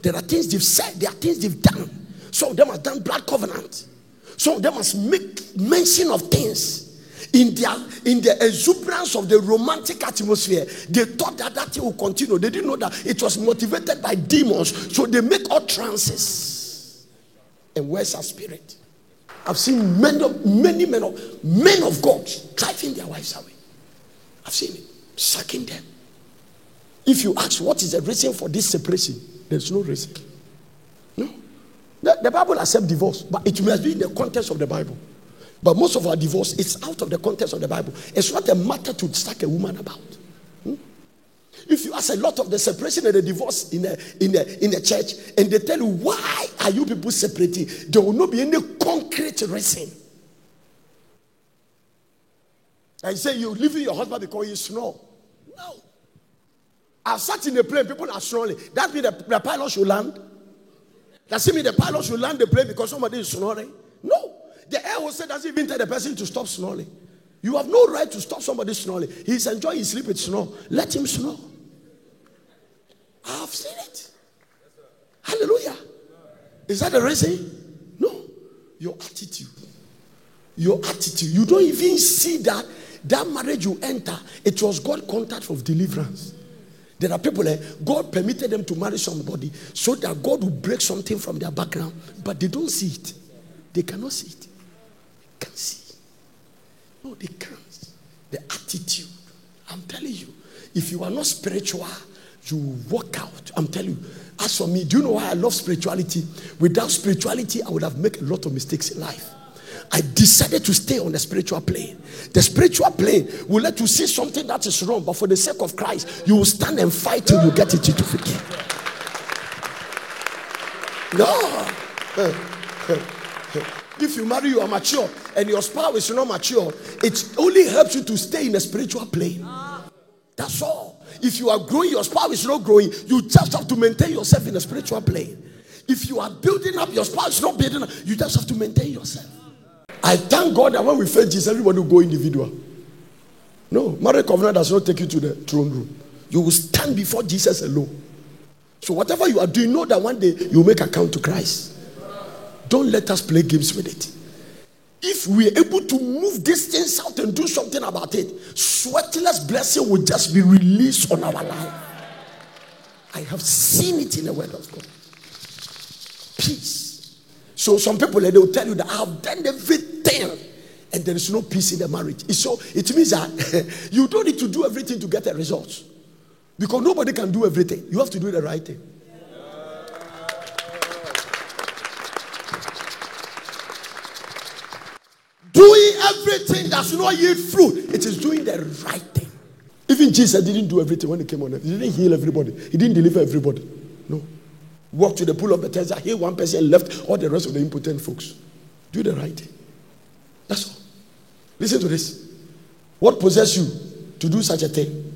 There are things they've said, there are things they've done. Some of them have done blood covenant. Some of them must make mention of things. In the exuberance of the romantic atmosphere, they thought that thing will continue. They didn't know that it was motivated by demons. So they make utterances. And where's our spirit? I've seen many men of God driving their wives away. I've seen it, sucking them. If you ask what is the reason for this separation, there's no reason. No. The Bible accepts divorce, but it must be in the context of the Bible. But most of our divorce is out of the context of the Bible. It's not a matter to sack a woman about. If you ask a lot of the separation and the divorce in the church, and they tell you, why are you people separating? There will not be any concrete reason. I say you leaving your husband because you snore. No. I've sat in a plane, people are snoring. That means the pilot should land. Does it mean the pilot should land the plane because somebody is snoring? No. The air hostess doesn't even tell the person to stop snoring. You have no right to stop somebody snoring. He's enjoying his sleep with snore. Let him snore. I have seen it. Hallelujah. Is that the reason? No. Your attitude. Your attitude. You don't even see that marriage you enter, it was God contact of deliverance. There are people God permitted them to marry somebody so that God will break something from their background, but they don't see it. They cannot see it. They can't see. No, they can't. The attitude. I'm telling you, if you are not spiritual, you walk out. I'm telling you. As for me, do you know why I love spirituality? Without spirituality, I would have made a lot of mistakes in life. I decided to stay on the spiritual plane. The spiritual plane will let you see something that is wrong, but for the sake of Christ, you will stand and fight till you get it to forgive. No. If you marry, you are mature, and your spouse is not mature, it only helps you to stay in the spiritual plane. That's all. If you are growing, your spouse is not growing, you just have to maintain yourself in the spiritual plane. If you are building up, your spouse is not building up, you just have to maintain yourself. I thank God that when we face Jesus, everybody will go individual. No, marriage covenant does not take you to the throne room. You will stand before Jesus alone. So whatever you are doing, know that one day you will make account to Christ. Don't let us play games with it. If we are able to move these things out and do something about it, sweatless blessing will just be released on our life. I have seen it in the word of God. Peace. So some people, they will tell you that I have done everything and there is no peace in the marriage. So it means that you don't need to do everything to get a result. Because nobody can do everything. You have to do the right thing. Doing everything does not yield fruit. It is doing the right thing. Even Jesus didn't do everything when he came on earth. He didn't heal everybody. He didn't deliver everybody. No. Walked to the pool of Bethesda, healed one person, left all the rest of the impotent folks. Do the right thing. That's all. Listen to this. What possessed you to do such a thing?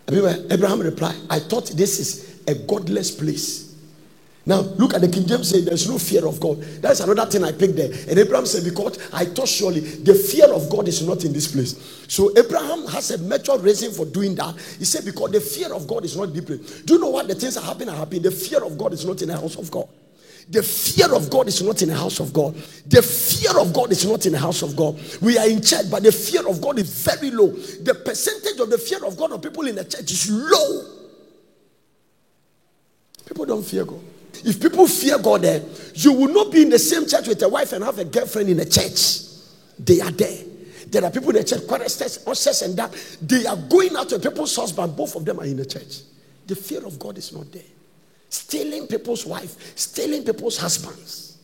Abraham replied, I thought this is a godless place. Now, look at the King James saying there's no fear of God. That's another thing I picked there. And Abraham said, because I thought surely the fear of God is not in this place. So Abraham has a major reason for doing that. He said, because the fear of God is not in this place. Do you know what the things that happen are happening? The fear of God is not in the house of God. The fear of God is not in the house of God. The fear of God is not in the house of God. We are in church, but the fear of God is very low. The percentage of the fear of God of people in the church is low. People don't fear God. If people fear God, you will not be in the same church with a wife and have a girlfriend in the church. They are there. There are people in the church, choristers, ushers, and that. They are going out to people's husband. Both of them are in the church. The fear of God is not there. Stealing people's wife, stealing people's husbands.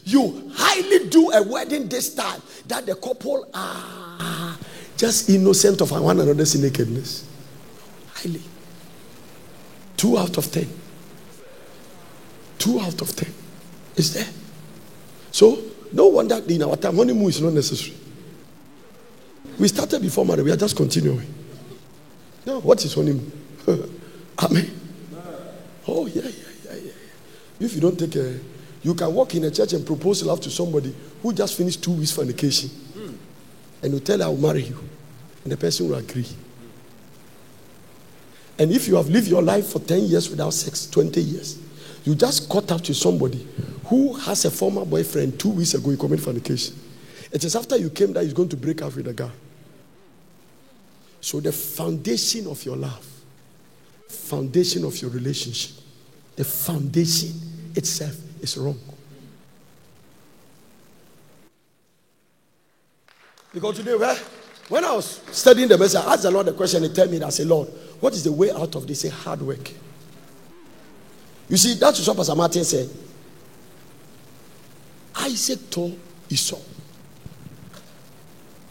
You highly do a wedding this time that the couple are just innocent of one another's nakedness. Highly. 2 out of 10. 2 out of 10 is there. So no wonder in our time honeymoon is not necessary. We started before marriage. We are just continuing. Now what is honeymoon? Amen. Oh yeah. If you don't take a, you can walk in a church and propose love to somebody who just finished 2 weeks fornication, and you tell her I will marry you, and the person will agree. And if you have lived your life for 10 years without sex, 20 years, you just caught up to somebody who has a former boyfriend 2 weeks ago, you commit fornication. It is after you came that he's going to break up with a guy. So the foundation of your love, foundation of your relationship, the foundation itself is wrong. Because today, when I was studying the message, I asked the Lord the question. He told me, I said, Lord, what is the way out of this? Say hard work. You see, that's what Pastor Martin said. Isaac told Esau,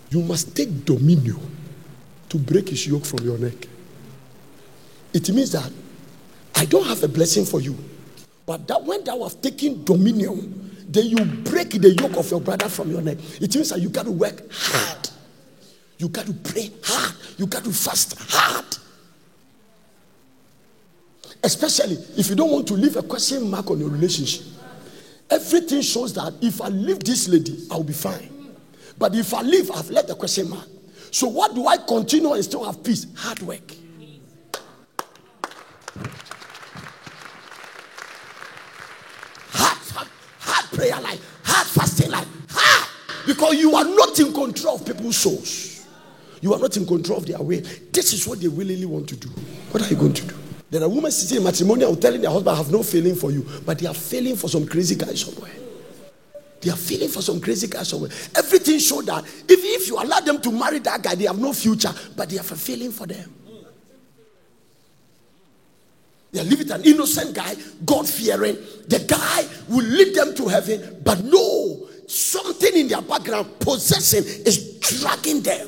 you must take dominion to break his yoke from your neck. It means that I don't have a blessing for you, but that when thou have taken dominion, then you break the yoke of your brother from your neck. It means that you got to work hard. You got to pray hard. You got to fast hard. Especially if you don't want to leave a question mark on your relationship. Everything shows that if I leave this lady, I'll be fine. But if I leave, I've left a question mark. So what do I continue and still have peace? Hard work. Hard prayer life. Hard fasting life. Hard. Because you are not in control of people's souls. You are not in control of their will. This is what they really want to do. What are you going to do? There are women sitting in matrimonial telling their husband, I have no feeling for you. But they are feeling for some crazy guy somewhere. They are feeling for some crazy guy somewhere. Everything shows that if you allow them to marry that guy, they have no future. But they have a feeling for them. They are living an innocent guy, God-fearing. The guy will lead them to heaven. But no, something in their background, possessing, is dragging them.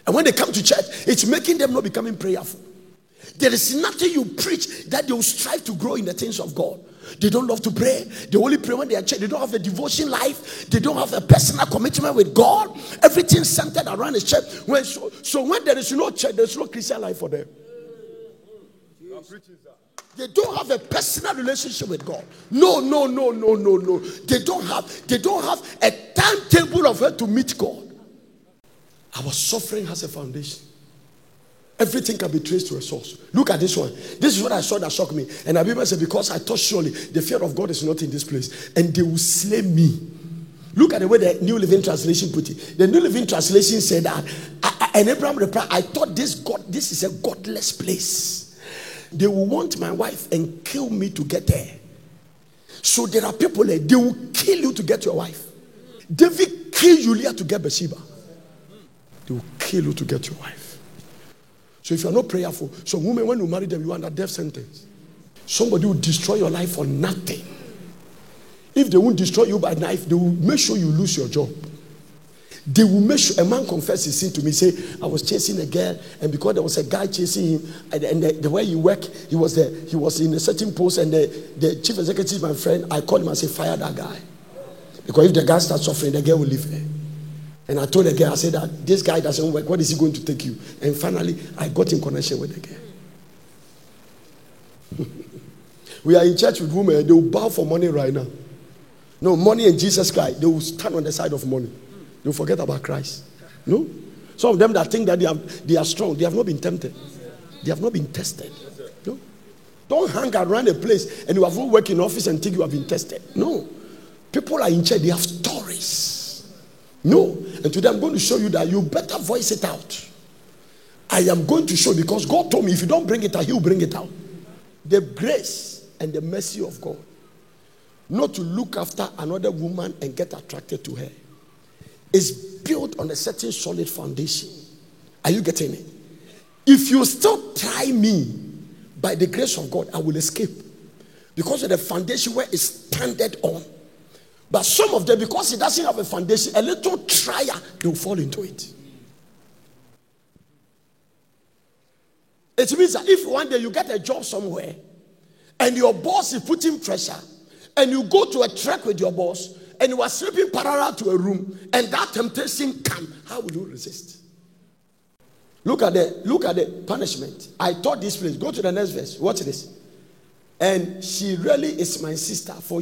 And when they come to church, it's making them not becoming prayerful. There is nothing you preach that they will strive to grow in the things of God. They don't love to pray. They only pray when they are at church. They don't have a devotion life. They don't have a personal commitment with God. Everything centered around the church. So when there is no church, there is no Christian life for them. They don't have a personal relationship with God. No. They don't have a timetable of where to meet God. Our suffering has a foundation. Everything can be traced to a source. Look at this one. This is what I saw that shocked me. And Abimelech said, because I thought surely the fear of God is not in this place, and they will slay me. Look at the way the New Living Translation put it. The New Living Translation said that, and Abraham replied, I thought this is a godless place. They will want my wife and kill me to get there. So there are people there, they will kill you to get your wife. David killed Uriah to get Bathsheba. They will kill you to get your wife. So if you are not prayerful, some women, when you marry them, you are under death sentence. Somebody will destroy your life for nothing. If they won't destroy you by knife, they will make sure you lose your job. They will make sure. A man confessed his sin to me, say, I was chasing a girl, and because there was a guy chasing him, and the way he worked, he was in a certain post, and the chief executive, my friend, I called him and said, fire that guy. Because if the guy starts suffering, the girl will leave her. And I told the girl, I said that this guy doesn't work. What is he going to take you? And finally, I got in connection with the girl. We are in church with women. They will bow for money right now. No, money and Jesus Christ. They will stand on the side of money. They will forget about Christ. No? Some of them that think that they are strong, they have not been tempted. They have not been tested. No? Don't hang around a place and you have not worked in office and think you have been tested. No. People are in church. They have stories. No. And today I'm going to show you that you better voice it out. I am going to show you because God told me if you don't bring it out, He will bring it out. The grace and the mercy of God. Not to look after another woman and get attracted to her. Is built on a certain solid foundation. Are you getting it? If you still try me, by the grace of God, I will escape. Because of the foundation where it's standard on. But some of them, because it doesn't have a foundation, a little trial, they will fall into it. It means that if one day you get a job somewhere, and your boss is putting pressure, and you go to a trek with your boss, and you are sleeping parallel to a room, and that temptation comes, how will you resist? Look at the punishment. I taught this place. Go to the next verse. Watch this. And she really is my sister, for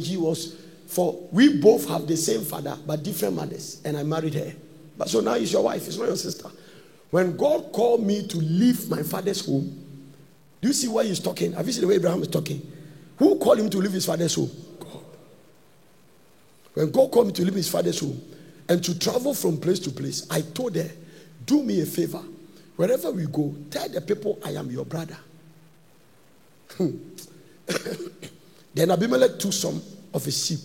we both have the same father, but different mothers, and I married her. But so now it's your wife, it's not your sister. When God called me to leave my father's home, do you see why he's talking? Have you seen the way Abraham is talking? Who called him to leave his father's home? God. When God called me to leave his father's home and to travel from place to place, I told her, do me a favor. Wherever we go, tell the people I am your brother. Then Abimelech took some of his sheep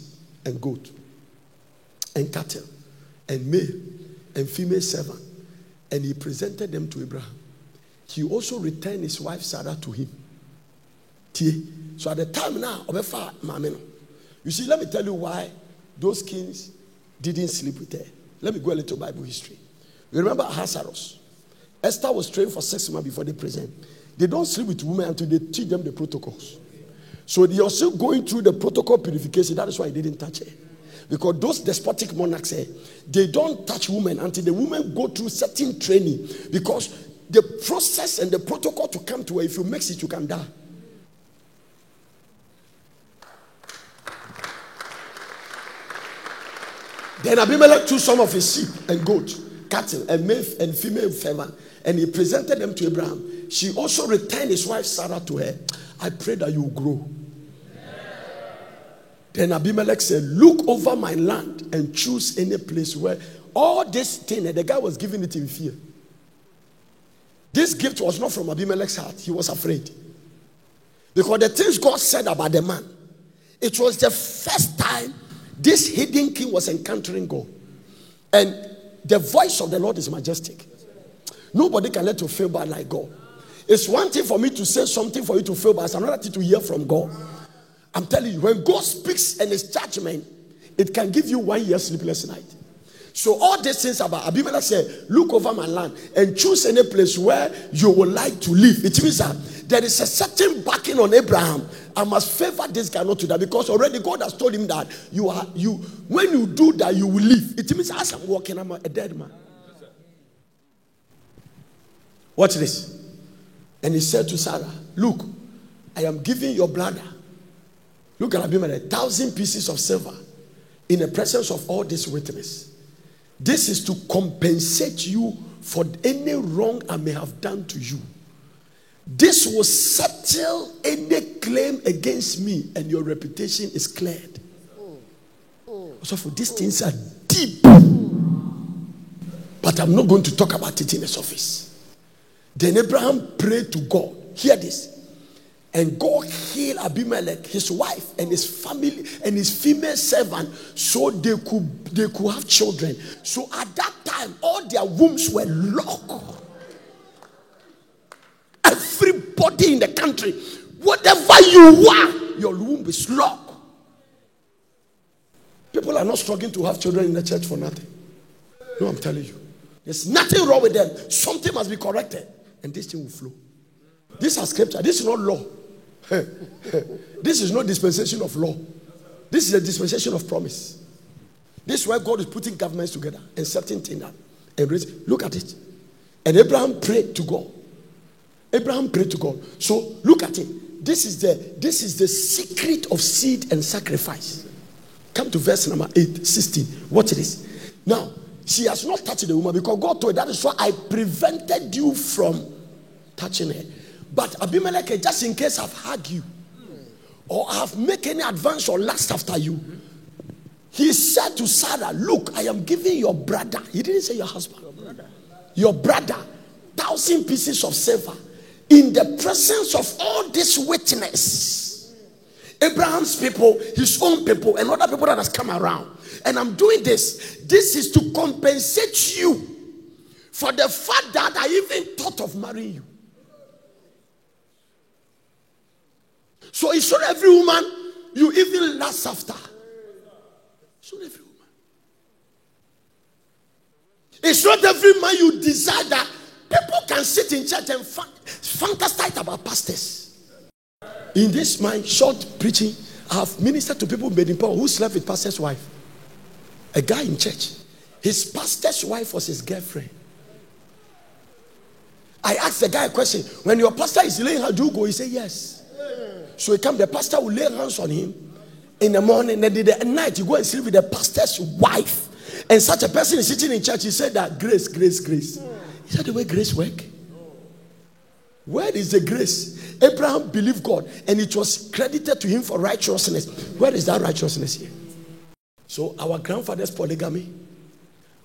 and goat and cattle and male and female servant, and he presented them to Abraham. He also returned his wife Sarah to him. So at the time now, you see, let me tell you why those kings didn't sleep with her. Let me go a little Bible history. You remember Ahasuerus? Esther was trained for 6 months before they present. They don't sleep with women until they teach them the protocols. So they are still going through the protocol purification. That is why they didn't touch her. Because those despotic monarchs, they don't touch women until the women go through certain training. Because the process and the protocol to come to her, if you mix it, you can die. Then Abimelech took some of his sheep and goats, cattle, and male and female servant, and he presented them to Abraham. She also returned his wife Sarah to her. I pray that you grow. Then Abimelech said, look over my land and choose any place where all this thing, and the guy was giving it in fear. This gift was not from Abimelech's heart. He was afraid. Because the things God said about the man, it was the first time this hidden king was encountering God. And the voice of the Lord is majestic. Nobody can let you feel bad like God. It's one thing for me to say something for you to feel bad. It's another thing to hear from God. I'm telling you, when God speaks and his judgment, it can give you 1 year sleepless night. So all these things about Abimelech said, look over my land and choose any place where you would like to live. It means that there is a certain backing on Abraham. I must favor this guy not to die, because already God has told him that when you do that, you will live. It means as I'm walking, I'm a dead man. Watch this. And he said to Sarah, look, I am giving your brother, look at Abimelech, 1,000 pieces of silver in the presence of all these witnesses. This is to compensate you for any wrong I may have done to you. This will settle any claim against me, and your reputation is cleared. So for these things are deep, but I'm not going to talk about it in the surface. Then Abraham prayed to God. Hear this. And God healed Abimelech, his wife, and his family, and his female servant, so they could have children. So at that time, all their wombs were locked. Everybody in the country, whatever you are, your womb is locked. People are not struggling to have children in the church for nothing. No, I'm telling you. There's nothing wrong with them. Something must be corrected, and this thing will flow. This is scripture. This is not law. This is not dispensation of law. This is a dispensation of promise. This is why God is putting governments together and setting things up. And look at it. And Abraham prayed to God. Abraham prayed to God. So look at it. This is the secret of seed and sacrifice. Come to verse number 16. Watch this. Now, she has not touched the woman because God told her, that is why I prevented you from touching her. But Abimelech, just in case I've hugged you or I've made any advance or lust after you, he said to Sarah, look, I am giving your brother, he didn't say your husband, your brother, 1,000 pieces of silver in the presence of all these witnesses. Abraham's people, his own people, and other people that has come around. And I'm doing this. This is to compensate you for the fact that I even thought of marrying you. So it's not every woman you even lust after. It's not every woman. It's not every man you desire that people can sit in church and fantasize about pastors. In this my short preaching, I have ministered to people in power who slept with pastor's wife. A guy in church. His pastor's wife was his girlfriend. I asked the guy a question. When your pastor is laying hands, do you go? He said yes. So he come, the pastor will lay hands on him in the morning, and then at night you go and sleep with the pastor's wife. And such a person is sitting in church. He said that grace. Is that the way grace work? Where is the grace? Abraham believed God, and it was credited to him for righteousness. Where is that righteousness here? So our grandfather's polygamy,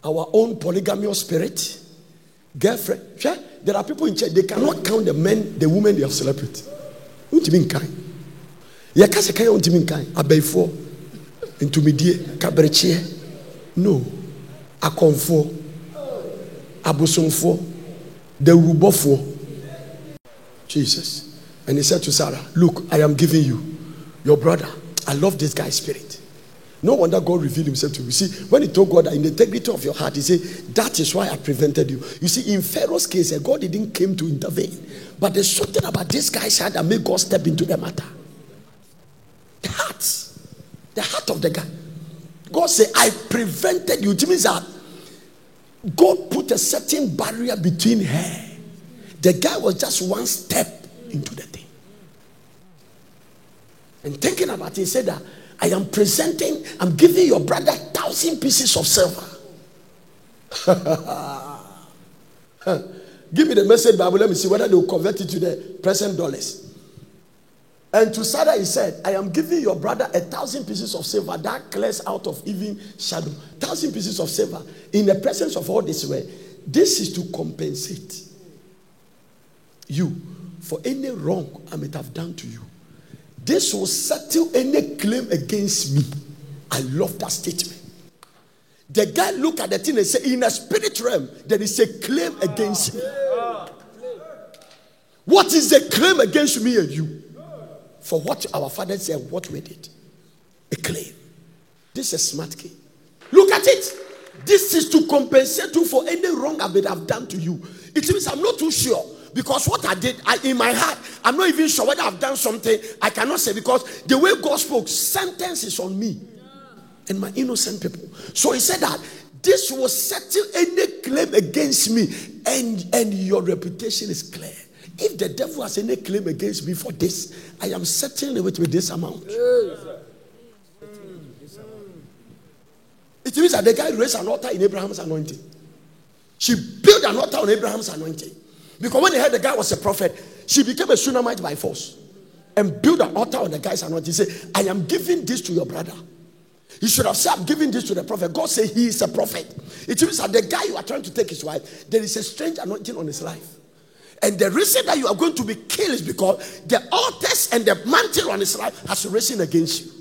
our own polygamous spirit, girlfriend. There are people in church, they cannot count the men, the women they have slept with. What do you mean kind? Ya kase kaya what do you mean kind? Abayfo, intumidie, kabrechie. No. Akonfo, abosomfo, derubofo. Jesus. And he said to Sarah, look, I am giving you your brother. I love this guy's spirit. No wonder God revealed himself to you. You see, when he told God that in the integrity of your heart, he said, that is why I prevented you. You see, in Pharaoh's case, God didn't come to intervene. But there's something about this guy's heart that made God step into the matter. The heart of the guy. God said, I prevented you. It means that God put a certain barrier between her. The guy was just one step into the thing. And thinking about it, he said that I'm giving your brother 1,000 pieces of silver. Give me the Message Bible. Let me see whether they will convert it to the present dollars. And to Sarah he said, I am giving your brother 1,000 pieces of silver that clears out of even shadow. 1,000 pieces of silver in the presence of all this way. This is to compensate you for any wrong I might have done to you. This will settle any claim against me. I love that statement. The guy looked at the thing and said, in a spirit realm, there is a claim against me. What is the claim against me and you? For what our father said, what we did. A claim. This is a smart key. Look at it. This is to compensate you for any wrong I may have done to you. It means I'm not too sure. Because what I did, in my heart, I'm not even sure whether I've done something. I cannot say, because the way God spoke, sentence is on me and my innocent people. So he said that this will settle any claim against me, and your reputation is clear. If the devil has any claim against me for this, I am settling it with this amount. It means that the guy raised an altar in Abraham's anointing. She built an altar on Abraham's anointing. Because when they heard the guy was a prophet, she became a Shunammite by force and built an altar on the guy's anointing. He said, I am giving this to your brother. He should have said, I'm giving this to the prophet. God said he is a prophet. It means that the guy you are trying to take his wife, there is a strange anointing on his life. And the reason that you are going to be killed is because the altars and the mantle on his life has risen against you.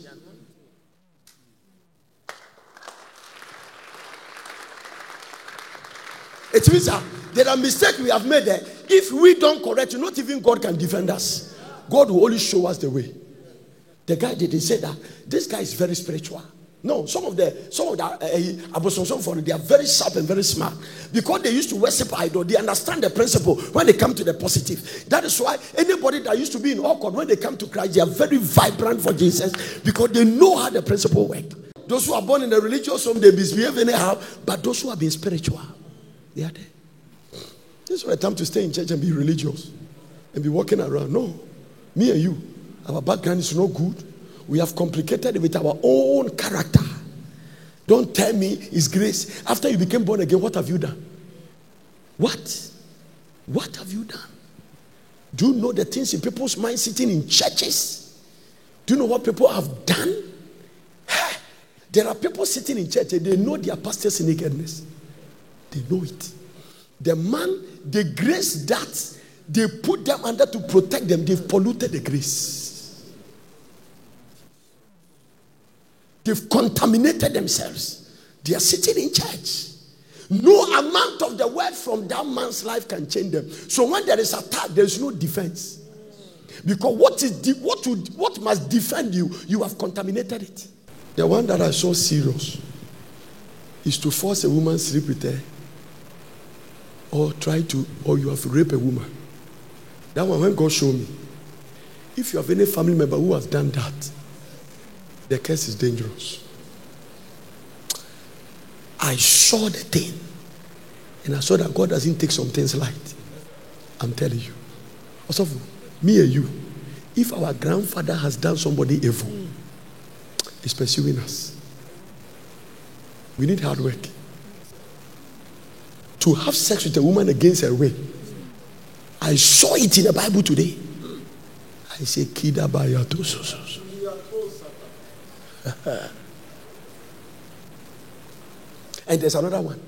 It means that there are mistakes we have made there. If we don't correct it, not even God can defend us. God will only show us the way. The guy did, he said that this guy is very spiritual. No, some of the they are very sharp and very smart. Because they used to worship idol, they understand the principle when they come to the positive. That is why anybody that used to be in awkward, when they come to Christ, they are very vibrant for Jesus, because they know how the principle works. Those who are born in the religious home, they misbehave anyhow, but those who have been spiritual, they are there. This is not a time to stay in church and be religious and be walking around. No. Me and you, our background is not good. We have complicated it with our own character. Don't tell me it's grace. After you became born again, what have you done? What? What have you done? Do you know the things in people's minds sitting in churches? Do you know what people have done? There are people sitting in church and they know their pastor's nakedness. They know it. The man, the grace that they put them under to protect them, they've polluted the grace. They've contaminated themselves. They are sitting in church. No amount of the word from that man's life can change them. So when there is attack, there is no defense. Because what must defend you, you have contaminated it. The one that I saw serious is to force a woman to sleep with her, or you have to rape a woman. That one, when God showed me, if you have any family member who has done that, the case is dangerous. I saw the thing, and I saw that God doesn't take some things light. I'm telling you. Also, me and you, if our grandfather has done somebody evil, he's pursuing us. We need hard work. To have sex with a woman against her will. I saw it in the Bible today. I say, Kida Bayato. And there's another one.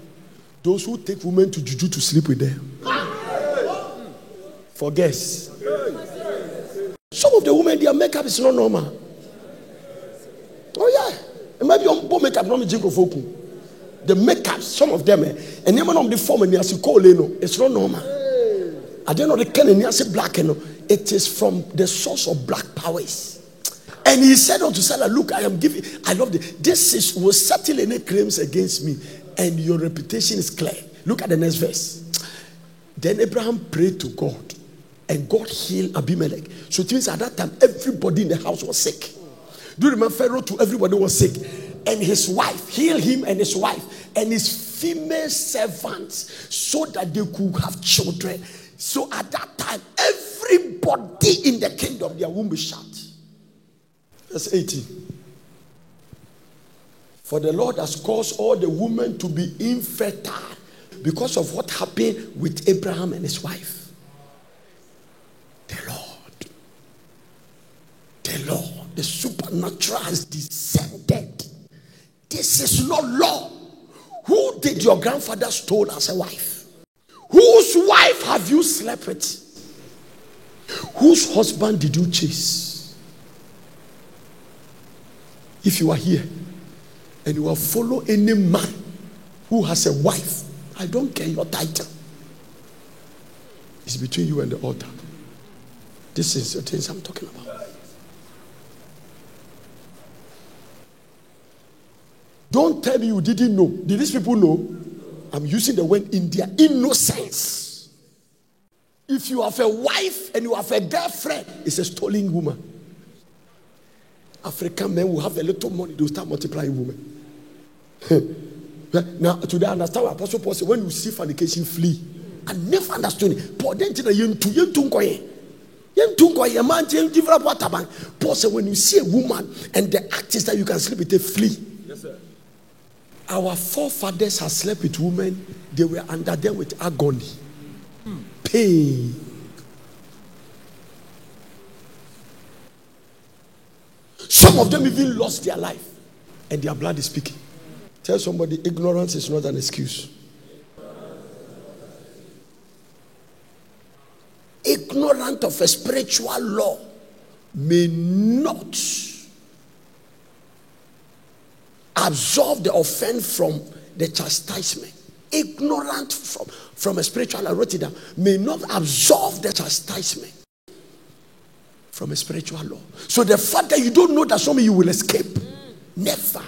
Those who take women to juju to sleep with them. For guests. Some of the women, their makeup is not normal. Oh yeah. It might be on makeup, not me. The makeup, some of them, and even on the form, it's not normal. I don't know the kind of black, it is from the source of black powers. And he said unto Sarah, look, I love this will settle any claims against me, and your reputation is clear. Look at the next verse. Then Abraham prayed to God, and God healed Abimelech. So it means at that time, everybody in the house was sick. Do you remember Pharaoh too? Everybody was sick. And his wife healed him, and his wife and his female servants, so that they could have children. So at that time, everybody in the kingdom, their womb was shut. Verse 18. For the Lord has caused all the women to be infertile because of what happened with Abraham and his wife. The Lord, the supernatural has descended. This is not law. Who did your grandfather stole as a wife? Whose wife have you slept with? Whose husband did you chase? If you are here and you will follow any man who has a wife, I don't care your title. It's between you and the altar. This is the things I'm talking about. Don't tell me you didn't know. Did these people know? I'm using the word in their innocence. If you have a wife and you have a girlfriend, it's a stolen woman. African men will have a little money, they'll start multiplying women. Now, today I understand what Apostle Paul said, when you see fornication, flee. I never understood it. Paul said, when you see a woman and the act is that you can sleep with a flee. Yes, sir. Our forefathers have slept with women, they were under them with agony, pain. Some of them even lost their life, and their blood is speaking. Tell somebody, ignorance is not an excuse. Ignorant of a spiritual law may not absolve the offense from the chastisement. Ignorant from a spiritual, I wrote it down, may not absolve the chastisement from a spiritual law. So the fact that you don't know that something you will escape, never.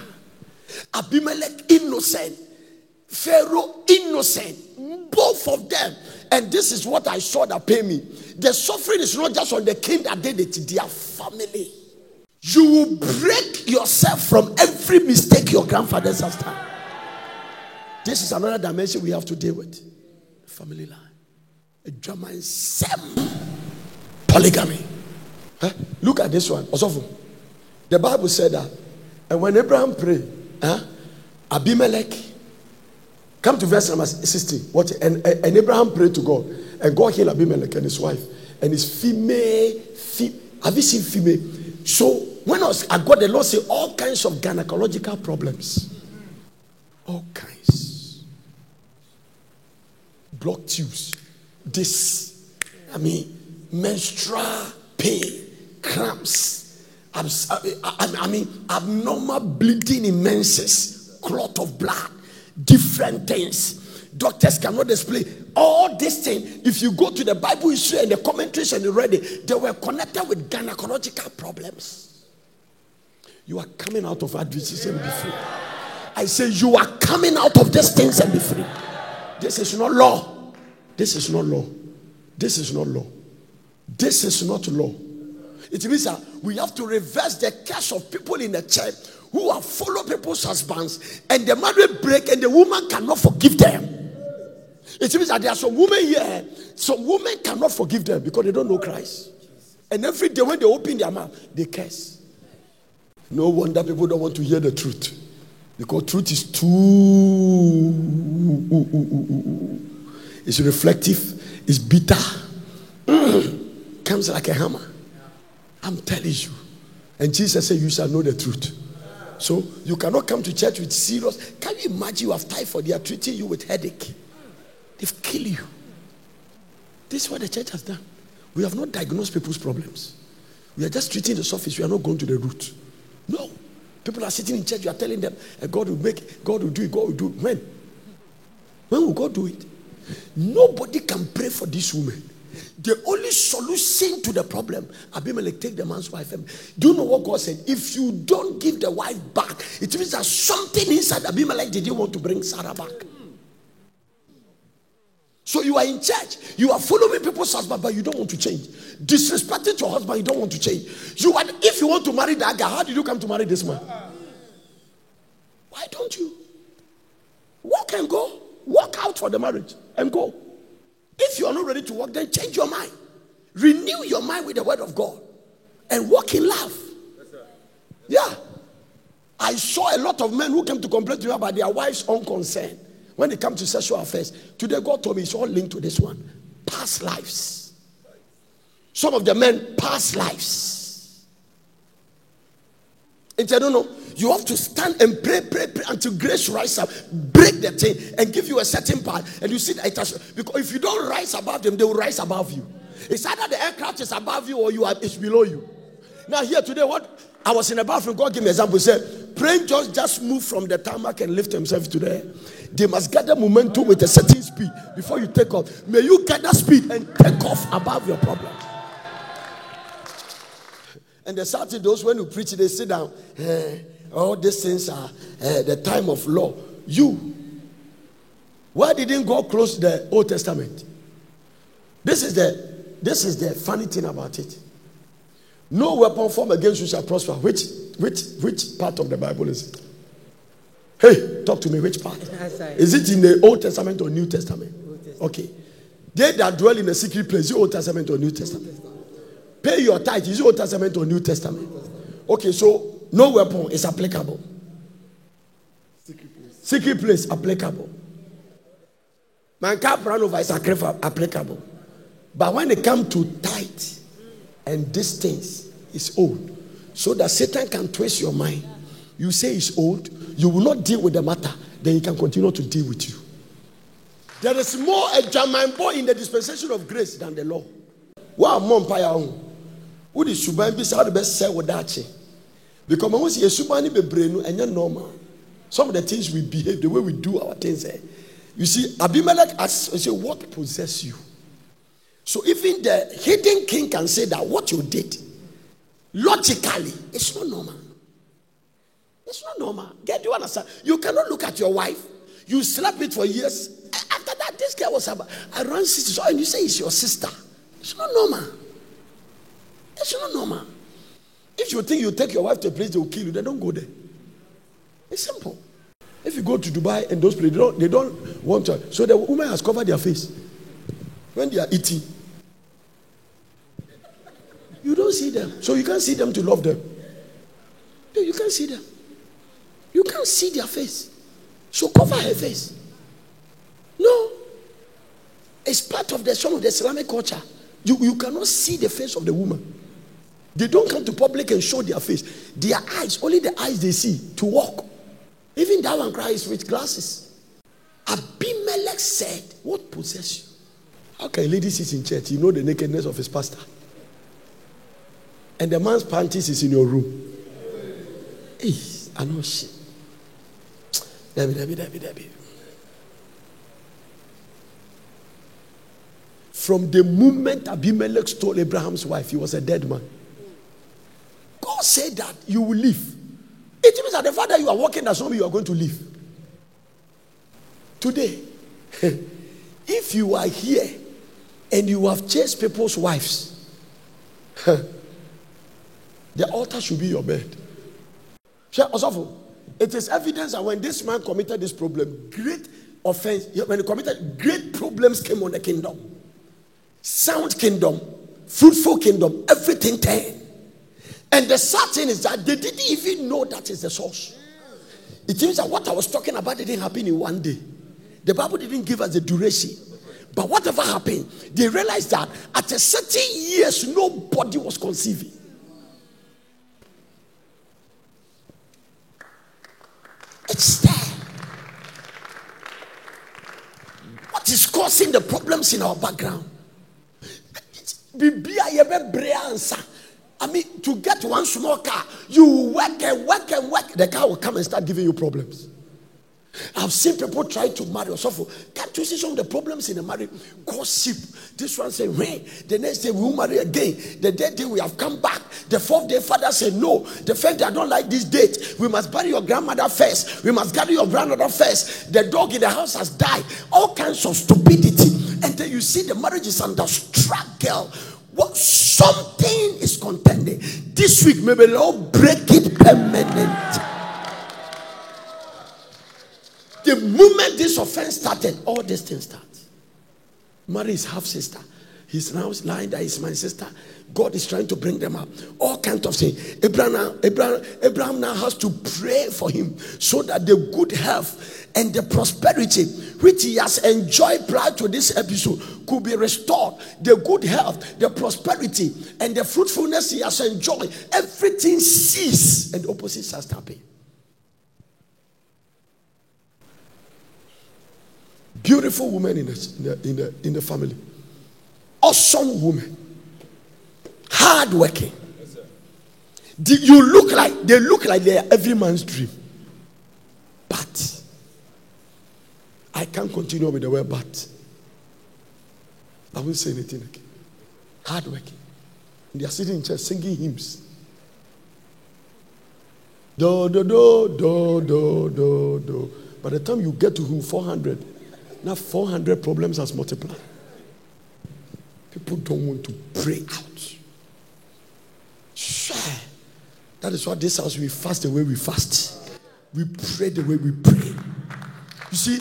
Abimelech innocent, Pharaoh innocent, both of them. And this is what I saw that pay me. The suffering is not just on the king that did it, their family. You will break yourself from every mistake your grandfathers have done. This is another dimension we have to deal with. Family line. A German polygamy. Look at this one. The Bible said that, and when Abraham prayed, Abimelech, come to verse number 16. And Abraham prayed to God, and God healed Abimelech and his wife and his female. Have you seen female? So when I got the Lord say all kinds of gynecological problems, all kinds, blocked tubes, menstrual pain, cramps, abnormal bleeding in menses, clot of blood, different things. Doctors cannot display all these things. If you go to the Bible history and the commentaries and you read it, they were connected with gynecological problems. You are coming out of adversity and be free. I say you are coming out of these things and be free. This is not law. This is not law. This is not law. This is not law. It means that we have to reverse the curse of people in the church who have followed people's husbands, and the marriage break and the woman cannot forgive them. It means that there are some women here, some women cannot forgive them because they don't know Christ. And every day when they open their mouth, they curse. No wonder people don't want to hear the truth. Because truth is too... It's reflective, it's bitter. Comes like a hammer. I'm telling you. And Jesus said, you shall know the truth. So you cannot come to church with serious. Can you imagine you have typhoid, they are treating you with headache? They've killed you. This is what the church has done. We have not diagnosed people's problems. We are just treating the surface. We are not going to the root. No. People are sitting in church. You are telling them, God will make, God will do it, God will do it. When will God do it? Nobody can pray for this woman The only solution to the problem, Abimelech take the man's wife. Do you know what God said? If you don't give the wife back, it means that something inside Abimelech didn't want to bring Sarah back. So you are in church, you are following people's husband, but you don't want to change. Disrespecting your husband, you don't want to change. If you want to marry that guy, how did you come to marry this man? Why don't you? Walk and go. Walk out for the marriage and go. If you are not ready to walk, then change your mind. Renew your mind with the word of God and walk in love. Yeah. I saw a lot of men who came to complain to me about their wives' own concern when it comes to sexual affairs. Today, God told me it's all linked to this one. Past lives. Some of the men, past lives. And I don't know. You have to stand and pray until grace rises up, break the thing, and give you a certain part. And you see that it has, because if you don't rise above them, they will rise above you. It's either the aircraft is above you or it's below you. Now here today, what I was in the bathroom, God gave me an example. He said, praying just move from the tarmac and lift himself to the air. They must gather momentum with a certain speed before you take off. May you gather speed and take off above your problem. And the sad thing, those when you preach, they sit down. All these things are the time of law. Why didn't God close the Old Testament? This is the funny thing about it. No weapon formed against you shall prosper. Which part of the Bible is it? Hey, talk to me. Which part? Is it in the Old Testament or New Testament? Okay. They that dwell in a secret place, is it Old Testament or New Testament? Pay your tithe, is it Old Testament or New Testament? Okay, so no weapon is applicable. Secret place applicable. Manka Pranova is applicable. But when it comes to tithe and distance, it's old. So that Satan can twist your mind. You say it's old, you will not deal with the matter, then he can continue to deal with you. There is more a German boy in the dispensation of grace than the law. Wow, mom paya who the Suban be how the best say with that. Because when we see a Subani be brain and you're normal. Some of the things we behave, the way we do our things. You see, Abimelech asks, say, what possess you? So even the hidden king can say that what you did, logically, it's not normal. It's not normal. Do you understand? You cannot look at your wife. You slept it for years. After that, this girl was around 60, and you say it's your sister. It's not normal. It's not normal. If you think you take your wife to a place they will kill you, then don't go there. It's simple. If you go to Dubai and those places, they don't want to. So the woman has covered their face when they are eating. You don't see them, so you can't see them to love them. You can't see them. You can't see their face, so cover her face. No, it's part of some of the Islamic culture. You cannot see the face of the woman. They don't come to public and show their face. Their eyes, only the eyes they see to walk. Even that one cries with glasses. Abimelech said, what possess you? How can a lady sit in church? You know the nakedness of his pastor. And the man's panties is in your room. Hey, I know shit. Debbie. From the moment Abimelech stole Abraham's wife, he was a dead man. God said that you will live. It means that the fact that you are walking does not mean you are going to live. Today, if you are here and you have chased people's wives, the altar should be your bed. It is evidence that when this man committed this problem, great offense, when he committed, great problems came on the kingdom. Sound kingdom, fruitful kingdom, everything turned. And the sad thing is that they didn't even know that is the source. It means that what I was talking about didn't happen in one day. The Bible didn't give us the duration. But whatever happened, they realized that at a certain years, nobody was conceiving. It's there. What is causing the problems in our background? I mean, to get one small car, you work and work and work. The car will come and start giving you problems. I've seen people try to marry or so. Can't you see some of the problems in the marriage? Gossip. This one say, "Hey." The next day we will marry again. The third day we have come back. The fourth day, father said, "No." The fifth day, "I don't like this date. We must bury your grandmother first. We must gather your grandmother first. The dog in the house has died." All kinds of stupidity. And then you see the marriage is under struggle. What something is contending. This week, maybe the Lord break it permanent. The moment this offense started, all these things start. Mary is half sister. He's now lying that he's my sister. God is trying to bring them up. All kinds of things. Abraham now has to pray for him so that the good health and the prosperity which he has enjoyed prior to this episode could be restored. The good health, the prosperity, and the fruitfulness he has enjoyed, everything ceases and the opposites are happening. Beautiful woman in the family. Awesome woman. Hard working. They look like they are every man's dream. But I can't continue with the word but. I won't say anything again. Hard working. They are sitting in church singing hymns. Do do do do do do do. By the time you get to whom 400. Now 400 problems has multiplied. People don't want to pray out. Sure. That is why this house we fast the way we fast. We pray the way we pray. You see,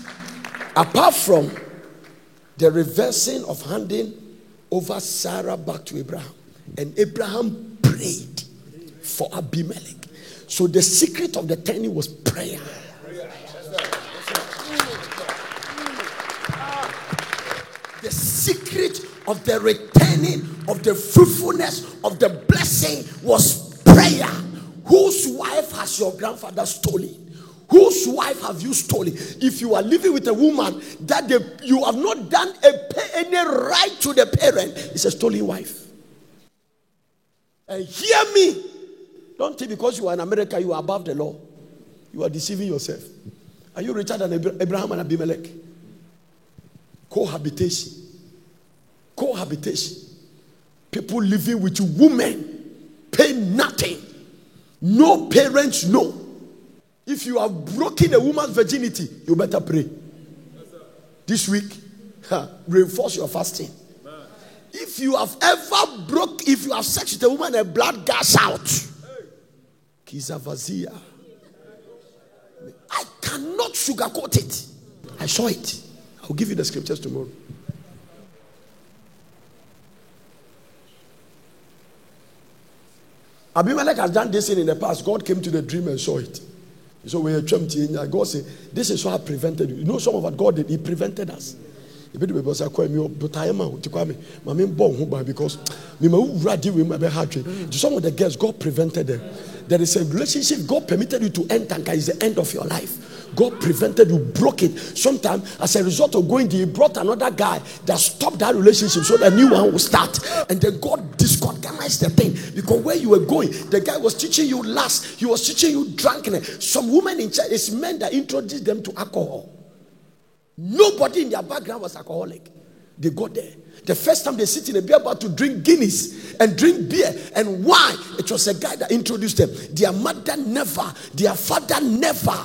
apart from the reversing of handing over Sarah back to Abraham, and Abraham prayed for Abimelech. So the secret of the turning was prayer. The secret of the returning of the fruitfulness of the blessing was prayer. Whose wife has your grandfather stolen? Whose wife have you stolen? If you are living with a woman that you have not done any right to the parent, it's a stolen wife. And hear me. Don't think because you are in America, you are above the law. You are deceiving yourself. Are you richer than Abraham and Abimelech? Cohabitation. People living with women, pay nothing. No parents know. If you have broken a woman's virginity, you better pray. This week, reinforce your fasting. If you have sex with a woman and blood gush out, Kizavazia. I cannot sugarcoat it. I saw it. I'll give you the scriptures tomorrow. Abimelech has done this in the past. God came to the dream and saw it. So when God said, "This is what I prevented you." You know some of what God did? He prevented us. Because some of the girls, God prevented them. There is a relationship God permitted you to enter and is the end of your life. God prevented you, broke it. Sometimes, as a result of going there, He brought another guy that stopped that relationship so the new one will start. And then God disorganized the thing. Because where you were going, the guy was teaching you lust. He was teaching you drunkenness. Some women in church, it's men that introduced them to alcohol. Nobody in their background was alcoholic. They got there. The first time they sit in a beer bar to drink Guinness and drink beer and wine, it was a guy that introduced them. Their mother never, their father never.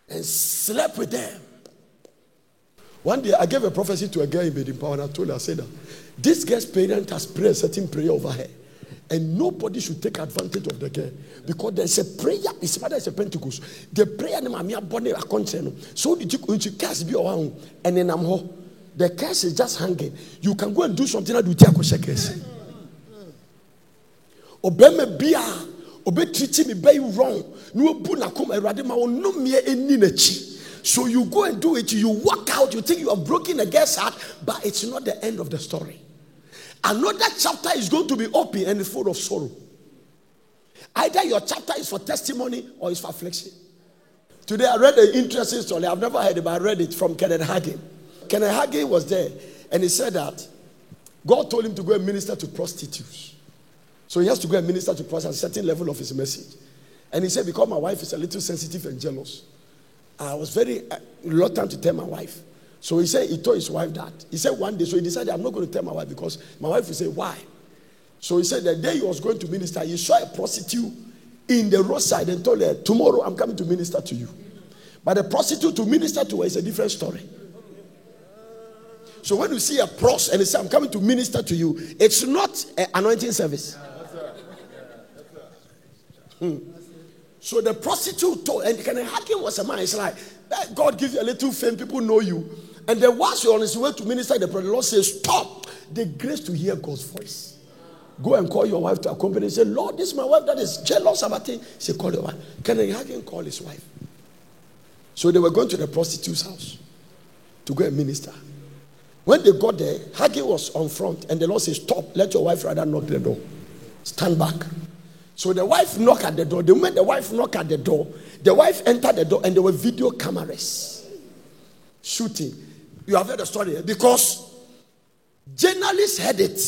And slept with them. One day I gave a prophecy to a girl in Bedin Power and I told her, I said that this girl's parent has prayed a certain prayer over her. And nobody should take advantage of the girl. Because there's a prayer, his mother is a Pentecost. The prayer so you cast be around and then I'm home. The curse is just hanging. You can go and do something that will take a curse. Obey me bia, obey treating me very wrong. So you go and do it, you walk out, you think you have broken a girl's heart, but it's not the end of the story. Another chapter is going to be open and it's full of sorrow. Either your chapter is for testimony or it's for affliction. Today I read an interesting story. I've never heard it, but I read it from Kenneth Hagin. Kenneth Hagin was there and he said that God told him to go and minister to prostitutes. So he has to go and minister to prostitutes at a certain level of his message. And he said, because my wife is a little sensitive and jealous, I was very reluctant to tell my wife. So he said, he told his wife that. He said one day, so he decided, I'm not going to tell my wife because my wife will say, why? So he said, the day he was going to minister, he saw a prostitute in the roadside and told her, tomorrow I'm coming to minister to you. But the prostitute to minister to her is a different story. So when you see a pros and they say, I'm coming to minister to you, it's not an anointing service. So the prostitute told, and Kenneth Hagin was a man, it's like, God gives you a little fame, people know you. And then once you're on his way to minister, the Lord says, stop the grace to hear God's voice. Go and call your wife to accompany. Say, Lord, this is my wife that is jealous about it. Say, call your wife. Kenneth Hagin called his wife. So they were going to the prostitute's house to go and minister. When they got there, Hagin was on front, and the Lord said, stop, let your wife rather knock the door. Stand back. So the wife knocked at the door. The moment the wife knocked at the door, the wife entered the door, and there were video cameras shooting. You have heard the story, because journalists heard it,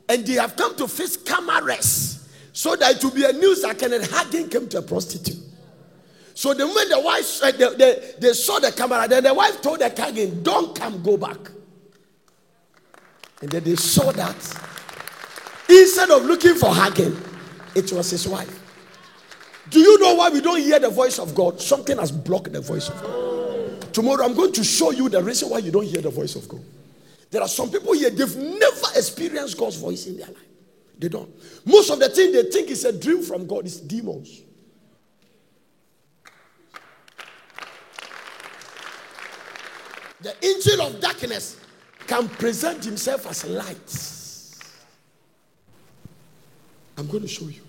and they have come to fix cameras so that it will be a news that Kenneth Hagin came to a prostitute. So the moment the wife, they saw the camera, then the wife told the Hagin, don't come, go back. And then they saw that instead of looking for Hagin, it was his wife. Do you know why we don't hear the voice of God? Something has blocked the voice of God. Tomorrow I'm going to show you the reason why you don't hear the voice of God. There are some people here, they've never experienced God's voice in their life. They don't. Most of the thing they think is a dream from God is demons. The angel of darkness can present himself as light. I'm going to show you.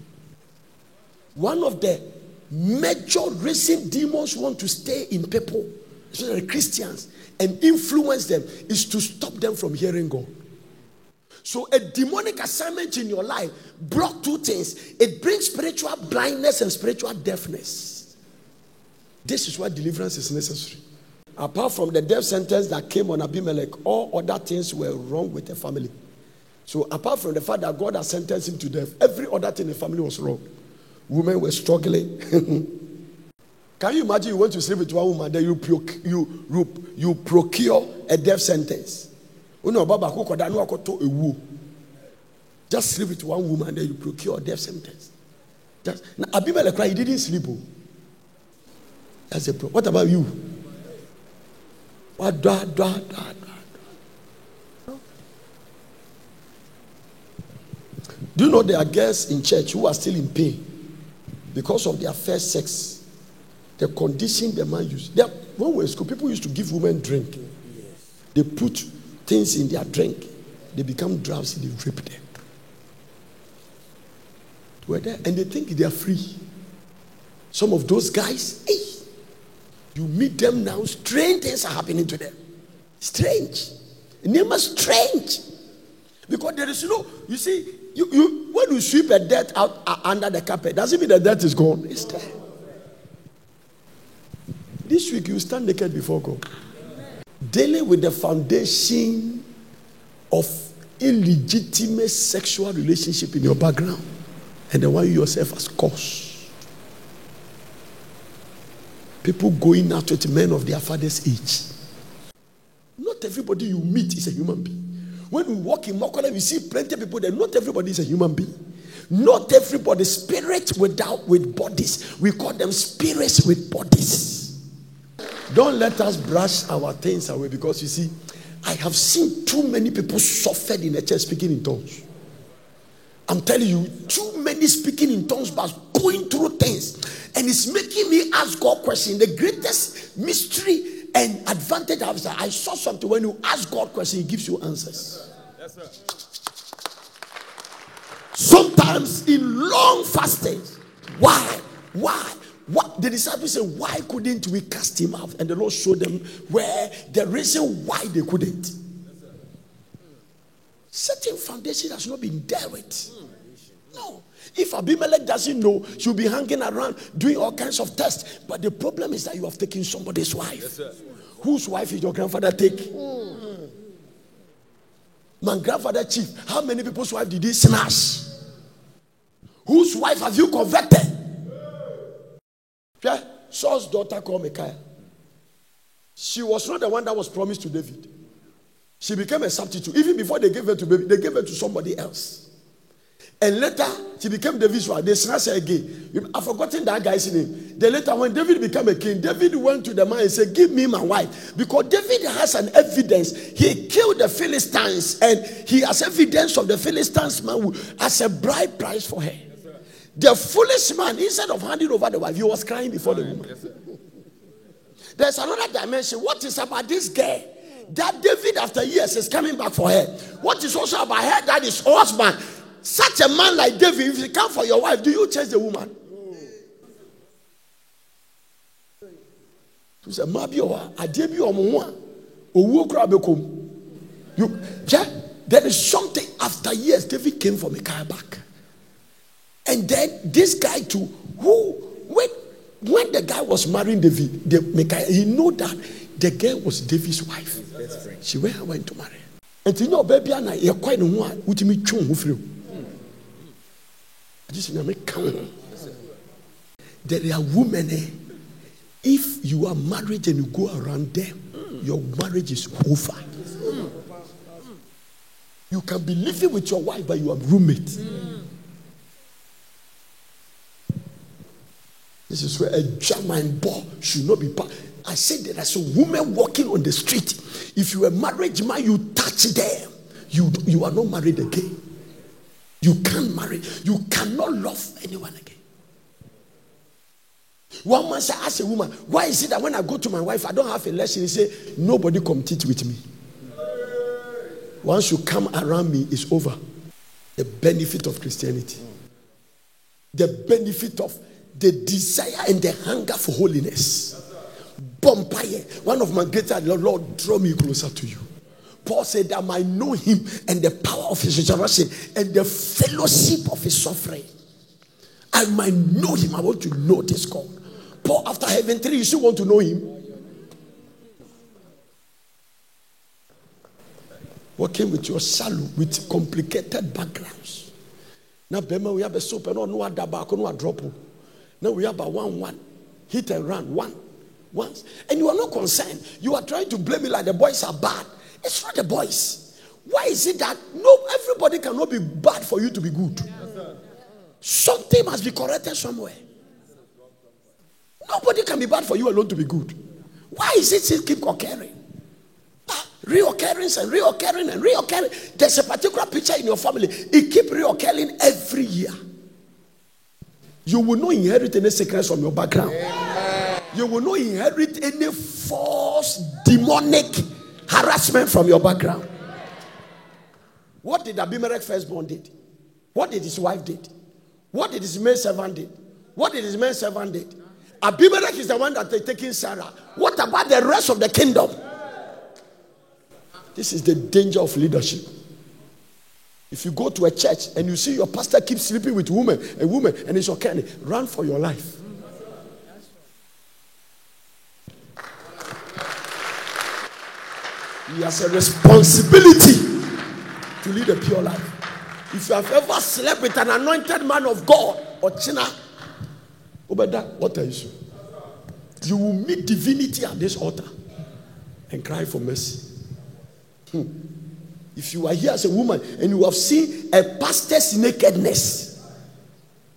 One of the major reasons demons want to stay in people, especially Christians, and influence them is to stop them from hearing God. So a demonic assignment in your life blocks two things. It brings spiritual blindness and spiritual deafness. This is why deliverance is necessary. Apart from the death sentence that came on Abimelech, all other things were wrong with the family. So apart from the fact that God has sentenced him to death, every other thing in the family was wrong. Women were struggling. Can you imagine you went to sleep with one woman, then you procure a death sentence? Just sleep with one woman, then you procure a death sentence. Now, Abimelech, he didn't sleep. That's a problem. What about you? What? Do you know there are girls in church who are still in pain because of their first sex? The condition the man used. When we were in school, people used to give women drink. They put things in their drink. They become drowsy. They rape them. We're there, and they think they are free. Some of those guys, you meet them now, strange things are happening to them. Strange. The name is strange. Because there is you see, when you sweep a dirt out under the carpet, doesn't mean the dirt is gone. It's there. This week you stand naked before God. Dealing with the foundation of illegitimate sexual relationship in your background and the one you yourself has caused. People going out with men of their father's age. Not everybody you meet is a human being. When we walk in Mokola, we see plenty of people there. Not everybody is a human being. Not everybody spirit with bodies. We call them spirits with bodies. Don't let us brush our things away, because you see, I have seen too many people suffered in the church speaking in tongues. I'm telling you, too many speaking in tongues but going through things. And it's making me ask God questions. The greatest mystery and advantage of that, I saw something when you ask God questions, He gives you answers. Yes, sir. Sometimes in long fastings. Why? What the disciples said, why couldn't we cast him out? And the Lord showed them where the reason why they couldn't. Certain foundation has not been dealt with. No. If Abimelech doesn't know, she'll be hanging around doing all kinds of tests. But the problem is that you have taken somebody's wife. Yes, sir. Whose wife did your grandfather take? My grandfather chief, how many people's wife did he snatch? Whose wife have you converted? Saul's daughter called Michal. She was not the one that was promised to David. She became a substitute. Even before they gave her to baby, they gave her to somebody else. And later, she became David's wife. They snatched her again. I've forgotten that guy's name. Then later, when David became a king, David went to the man and said, give me my wife. Because David has an evidence. He killed the Philistines. And he has evidence of the Philistines man as a bride price for her. The foolish man, instead of handing over the wife, he was crying before the woman. There's another dimension. What is about this girl? That David, after years, is coming back for her. What is also about her? That is husband. Such a man like David, if he come for your wife, do you change the woman? There is something after years. David came for Michal back. And then this guy too, who, when the guy was marrying David, Michal, he knew that the girl was David's wife. She went to marry. And you know, baby, you're quite one with me chung through. There are women, if you are married and you go around them, your marriage is over. You can be living with your wife, but you are roommates. This is where a German boy should not be part. I said there are some women walking on the street. If you are a marriage man, you touch them. You are not married again. You can't marry. You cannot love anyone again. One man said, ask a woman, why is it that when I go to my wife, I don't have a lesson? He said, nobody compete with me. Once you come around me, it's over. The benefit of Christianity. The benefit of the desire and the hunger for holiness. Vampire. One of my greatest, Lord, draw me closer to you. Paul said that I might know him and the power of his resurrection and the fellowship of his suffering. I might know him. I want to know this God. Paul, after heaven 3, you still want to know him? Working with your shallow, with complicated backgrounds. Now, we have a soap and no other back, no drop. Now we have a 1-1. Hit and run. Once. And you are not concerned. You are trying to blame me like the boys are bad. It's not the boys. Why is it that everybody cannot be bad for you to be good? Something must be corrected somewhere. Nobody can be bad for you alone to be good. Why is it still keep occurring? Reoccurrence and reoccurring and reoccurring. There's a particular picture in your family. It keeps reoccurring every year. You will not inherit any secrets from your background. Amen. You will not inherit any false demonic harassment from your background. What did Abimelech firstborn did? What did his wife did? What did his maid servant did? What did his maid servant did? Abimelech is the one that is taking Sarah. What about the rest of the kingdom? This is the danger of leadership. If you go to a church and you see your pastor keep sleeping with a woman, and it's okay, run for your life. He has a responsibility to lead a pure life. If you have ever slept with an anointed man of God or China, Obeda, what are you? You will meet divinity at this altar and cry for mercy. If you are here as a woman and you have seen a pastor's nakedness,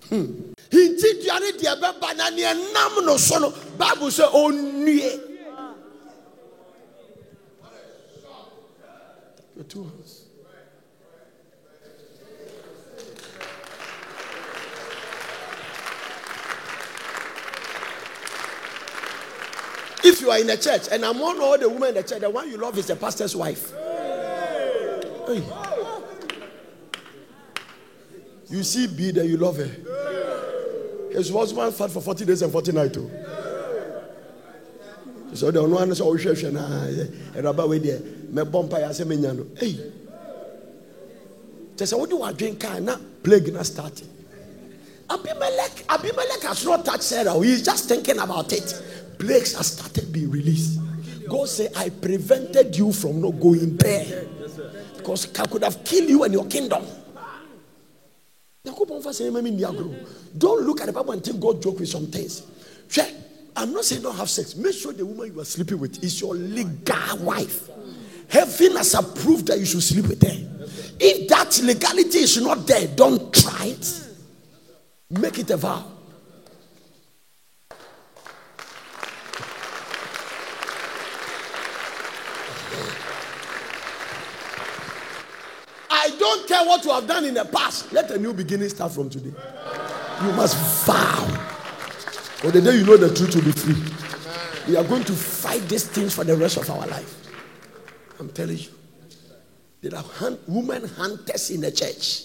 Bible says, oh, your 2 hands. If you are in a church and among all the women in the church, the one you love is the pastor's wife. Hey. You see B that you love her. His husband fought for 40 days and 40 nights. So the one is always saying, "A rabbi with there, me bumper ya se me nyano." Hey, just what do you drink? Na plague na starting. Abimelech has not touched Sarah. He is just thinking about it. Plagues have started being released. God said, "I prevented you from not going there, because I could have killed you and your kingdom." Don't look at the Bible and think God joke with some things. I'm not saying don't have sex. Make sure the woman you are sleeping with is your legal wife. Heaven has approved that you should sleep with her. If that legality is not there, don't try it. Make it a vow. I don't care what you have done in the past. Let a new beginning start from today. You must vow. For the day you know the truth will be free. We are going to fight these things for the rest of our life. I'm telling you. There are women hunters in the church.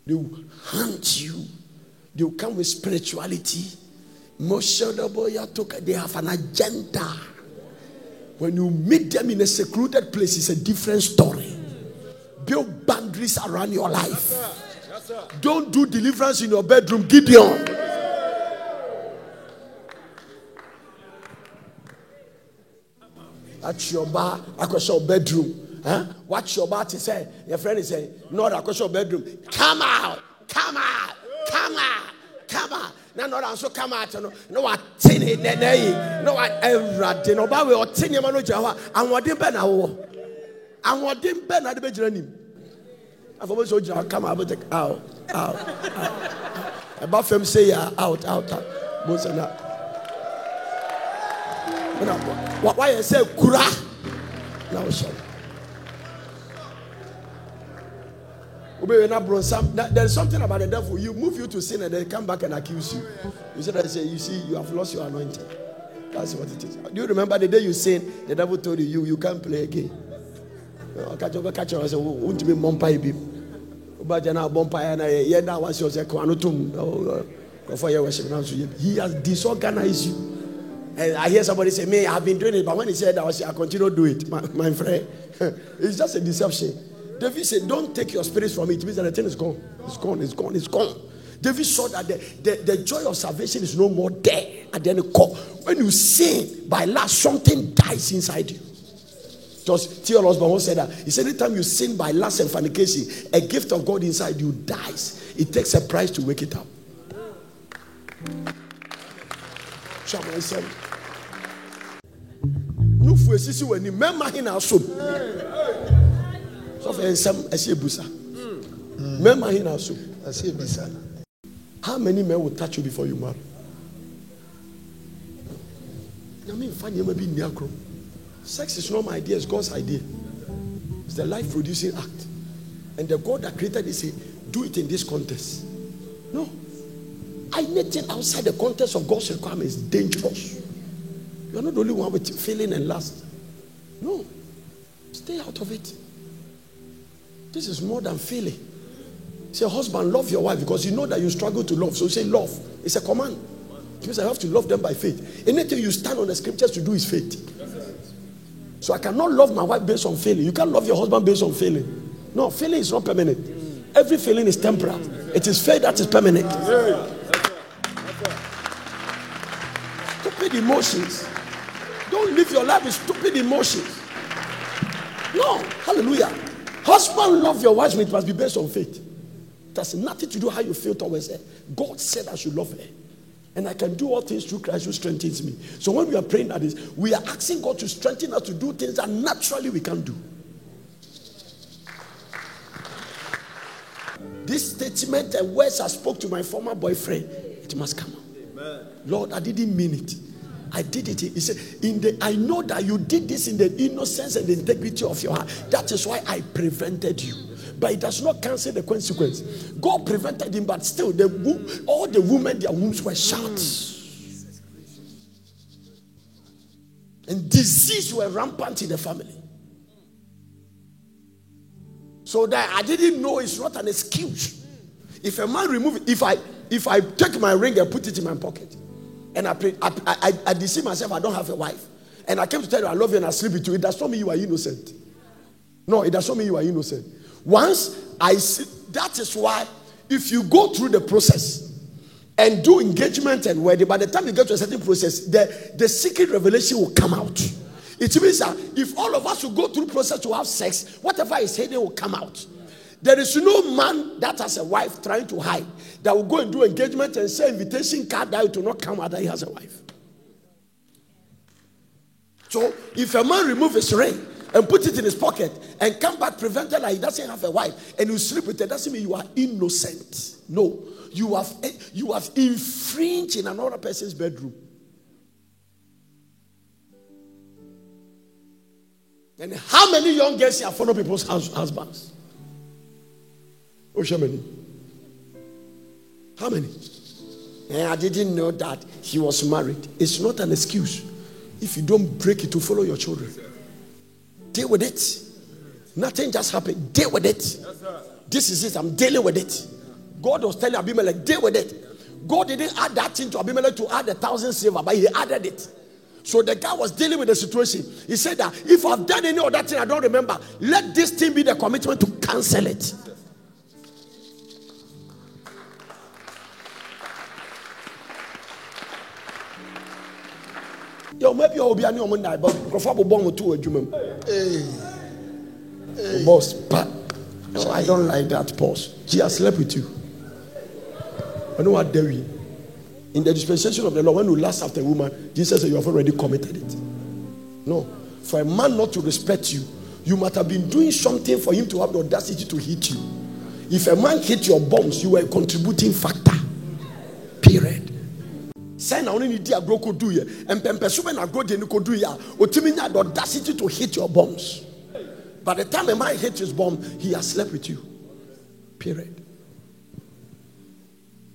They will hunt you. They will come with spirituality. They have an agenda. When you meet them in a secluded place, it's a different story. Build boundaries around your life. Yes, sir. Don't do deliverance in your bedroom, Gideon. At your bar, across your bedroom. Huh? Watch your bar to say. Your friend is saying, not across your bedroom. Come out. Come out. Come out. Come out. No, no, I'm so come out. No, I tin it. No, I ever did. No, but we are tin him. I'm what him ben now. I'm what him ben at the bedroom. I've always told you, come out. Out. About them say, out. Most of that. Why I say kura? Now show. There's something about the devil. You move you to sin and then come back and accuse you. You said, you see, you have lost your anointing. That's what it is. Do you remember the day you sinned? The devil told you can't play again. Catch you. I said, won't you be mumpy? But you're not bumpy. Yeah, now once you say, he has disorganized you. And I hear somebody say, me, I've been doing it, but when he said that, I continue to do it. My friend, it's just a deception. David said, don't take your spirit from it. It means that the thing is gone. It's gone. David saw that the joy of salvation is no more there at the end of the call. When you sin by lust, something dies inside you. Just Theo Osborne said that. He said, anytime you sin by lust and fornication, a gift of God inside you dies. It takes a price to wake it up. No fuesisi when you remember him also. So for some I see busa. Remember him also. I see busa. How many men will touch you before you marry? I mean, find you maybe in the sex is not my idea, it's God's idea. It's the life producing act. And the God that created it say, do it in this context. No. Anything outside the context of God's requirement is dangerous. You are not the only one with feeling and lust. No. Stay out of it. This is more than feeling. Say, husband, love your wife because you know that you struggle to love. So you say love. It's a command. It means I have to love them by faith. Anything you stand on the scriptures to do is faith. So I cannot love my wife based on feeling. You can't love your husband based on feeling. No, feeling is not permanent. Every feeling is temporal. It is faith that is permanent. Stupid emotions. Don't live your life with stupid emotions. No, hallelujah. Husband, love your wife, it must be based on faith. It has nothing to do how you feel towards her. God said I should love her. And I can do all things through Christ who strengthens me. So when we are praying at this, we are asking God to strengthen us to do things that naturally we can't do. This statement and words I spoke to my former boyfriend, it must come out. Amen. Lord, I didn't mean it. I did it. He said, I know that you did this in the innocence and the integrity of your heart. That is why I prevented you. But it does not cancel the consequence. God prevented him, but still, all the women, their wombs were shut. And disease were rampant in the family. So that I didn't know it's not an excuse. If a man remove it, if I take my ring and put it in my pocket, and I deceive myself, I don't have a wife, and I came to tell you I love you and I sleep with you, it does not mean you are innocent. No, it does not mean you are innocent. Once I see, that is why if you go through the process and do engagement and wedding, by the time you get to a certain process, the secret revelation will come out. It means that if all of us will go through process to have sex, whatever is hidden will come out. There is no man that has a wife trying to hide that will go and do engagement and say invitation card that will not come out that he has a wife. So if a man remove his ring and put it in his pocket and come back prevented that he doesn't have a wife and you sleep with it, doesn't mean you are innocent. No, you have infringed in another person's bedroom. And how many young girls here follow people's husbands? Oh, how many? How many? And I didn't know that he was married. It's not an excuse. If you don't break it to follow your children, deal with it. Nothing just happened. Deal with it. This is it. I'm dealing with it. God was telling Abimelech, deal with it. God didn't add that thing to Abimelech to add 1,000 silver, but he added it. So the guy was dealing with the situation. He said that if I've done any other thing I don't remember, let this thing be the commitment to cancel it. Yo, maybe you'll be a new man, but preferable bomb to a Jumum. Boss, but no, I don't like that boss. She has slept with you. I know what dare we. In the dispensation of the law, when you lust after a woman, Jesus said you have already committed it. No. For a man not to respect you, you must have been doing something for him to have the audacity to hit you. If a man hit your bones, you were a contributing factor. Period. Say now only dia bro could do ye and pempesu na go de could do ya otimi nya the audacity to hit your bombs. By the time a man hits his bomb, he has slept with you. Period.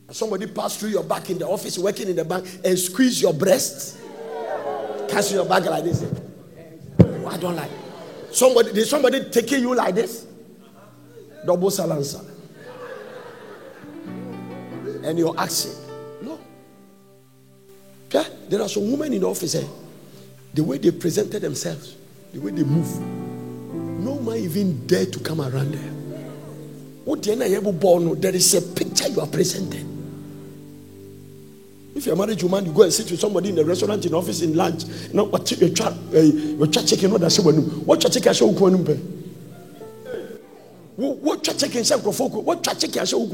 Somebody passed through your back in the office, working in the bank, and squeeze your breast. Catch your back like this. Oh, I don't like. Did somebody taking you like this? Double silencer. And you're asking. No. Yeah, there are some women in the office. The way they presented themselves, the way they move, no man even dare to come around there. There is a picture you are presenting. If you're a married woman, you go and sit with somebody in the restaurant, in the office, in lunch. You know what? Your chicken, what does what chicken show? What chicken show? What chicken show?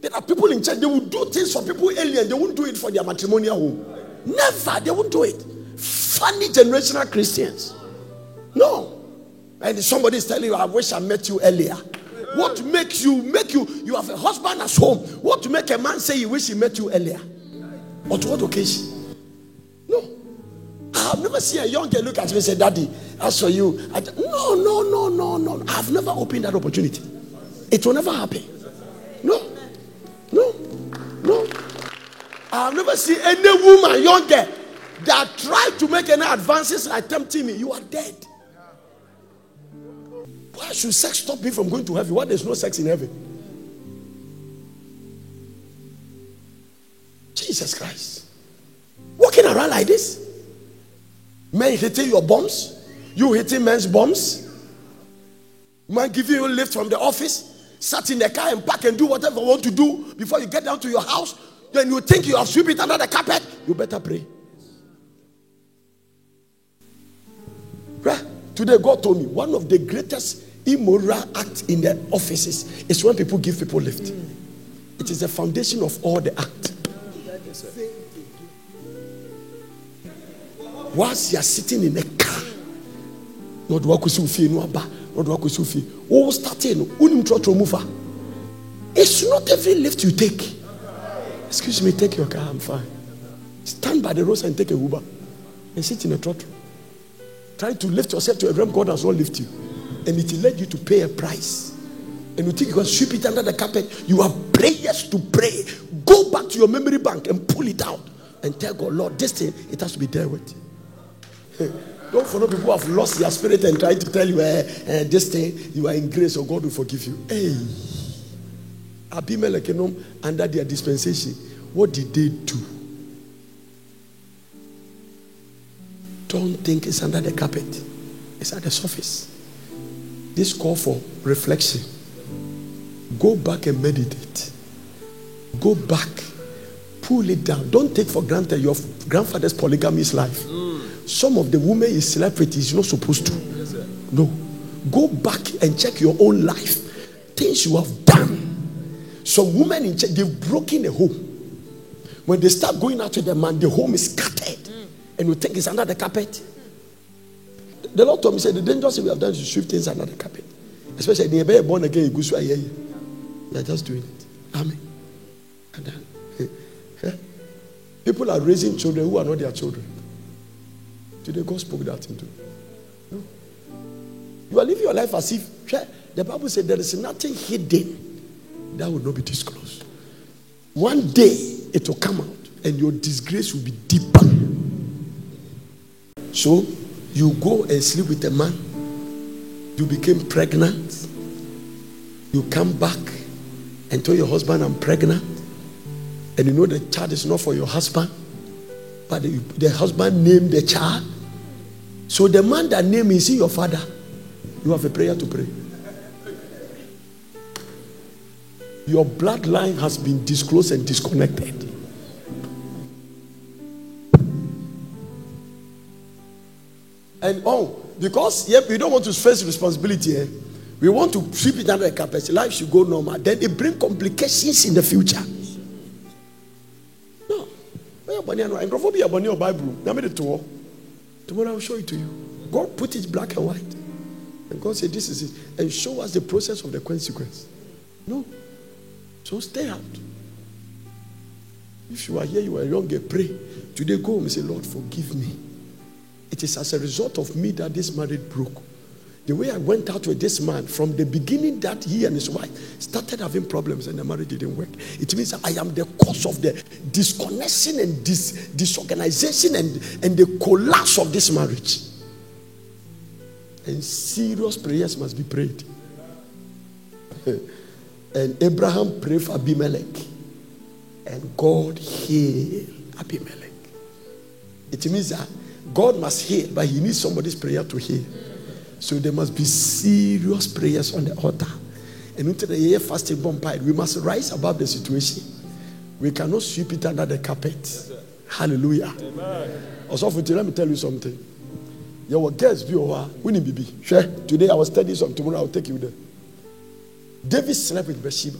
There are people in church, they will do things for people alien, they won't do it for their matrimonial home. Never, they won't do it. Funny generational Christians. No. And somebody is telling you, I wish I met you earlier. What makes you have a husband at home? What to make a man say he wish he met you earlier? Or to what occasion? No. I've never seen a young girl look at me and say, Daddy, as for you, no. I've never opened that opportunity. It will never happen. No. I've never seen any woman, young girl, that tried to make any advances like tempting me. You are dead. Why should sex stop me from going to heaven? Why there's no sex in heaven? Jesus Christ. Walking around like this? Men hitting your bombs? You hitting men's bombs? Man giving you a lift from the office? Sat in the car and pack and do whatever you want to do before you get down to your house? Then you think you have swept it under the carpet? You better pray. Right? Today God told me one of the greatest immoral acts in the offices is when people give people lift. It is the foundation of all the act. Whilst you are sitting in a car, not wakusufi no aba, not wakusufi. Oh, starting mover. It's not every lift you take. Excuse me, take your car. I'm fine. Stand by the road and take a Uber and sit in a trotro. Try to lift yourself to a realm God has not lifted you. And it will lead you to pay a price. And you think you can sweep it under the carpet. You have prayers to pray. Go back to your memory bank and pull it out. And tell God, Lord, this thing, it has to be dealt with. Don't follow people who have lost their spirit and try to tell you, this thing, you are in grace, so God will forgive you. Hey. Abimelech, under their dispensation, what did they do? Don't think it's under the carpet. It's at the surface. This call for reflection. Go back and meditate. Go back. Pull it down. Don't take for granted your grandfather's polygamous life. Some of the women he slept with is not supposed to. Yes, no. Go back and check your own life. Things you have done. Some women in church, they've broken a home. When they start going out to the man, the home is scattered. And you think it's under the carpet. The Lord told me, said, the dangerous thing we have done is to sweep things under the carpet. Especially if you're born again, you are just doing it. Amen. And then, people are raising children who are not their children. Today, God spoke that into you. No. You are living your life as if the Bible said there is nothing hidden that will not be disclosed. One day it will come out and your disgrace will be deeper. So you go and sleep with a man, you became pregnant, you come back and tell your husband, I'm pregnant, and you know the child is not for your husband, but the husband named the child. So the man that named is your father. You have a prayer to pray. Your bloodline has been disclosed and disconnected. And because we don't want to face responsibility, we want to sweep it under the carpet. Life should go normal. Then it brings complications in the future. No. Tomorrow I will show it to you. God put it black and white. And God said, this is it. And show us the process of the consequence. No. So stay out. If you are here, you are young, pray. Today go home and say, Lord, forgive me. It is as a result of me that this marriage broke. The way I went out with this man, from the beginning that he and his wife started having problems and the marriage didn't work. It means that I am the cause of the disconnection and disorganization and the collapse of this marriage. And serious prayers must be prayed. And Abraham prayed for Abimelech. And God healed Abimelech. It means that God must heal, but he needs somebody's prayer to heal. So there must be serious prayers on the altar. And into the year fasting bonfire, we must rise above the situation. We cannot sweep it under the carpet. Hallelujah. Also, let me tell you something. Your guests be over. Today I was studying some. Tomorrow I'll take you there. David slept with Bathsheba,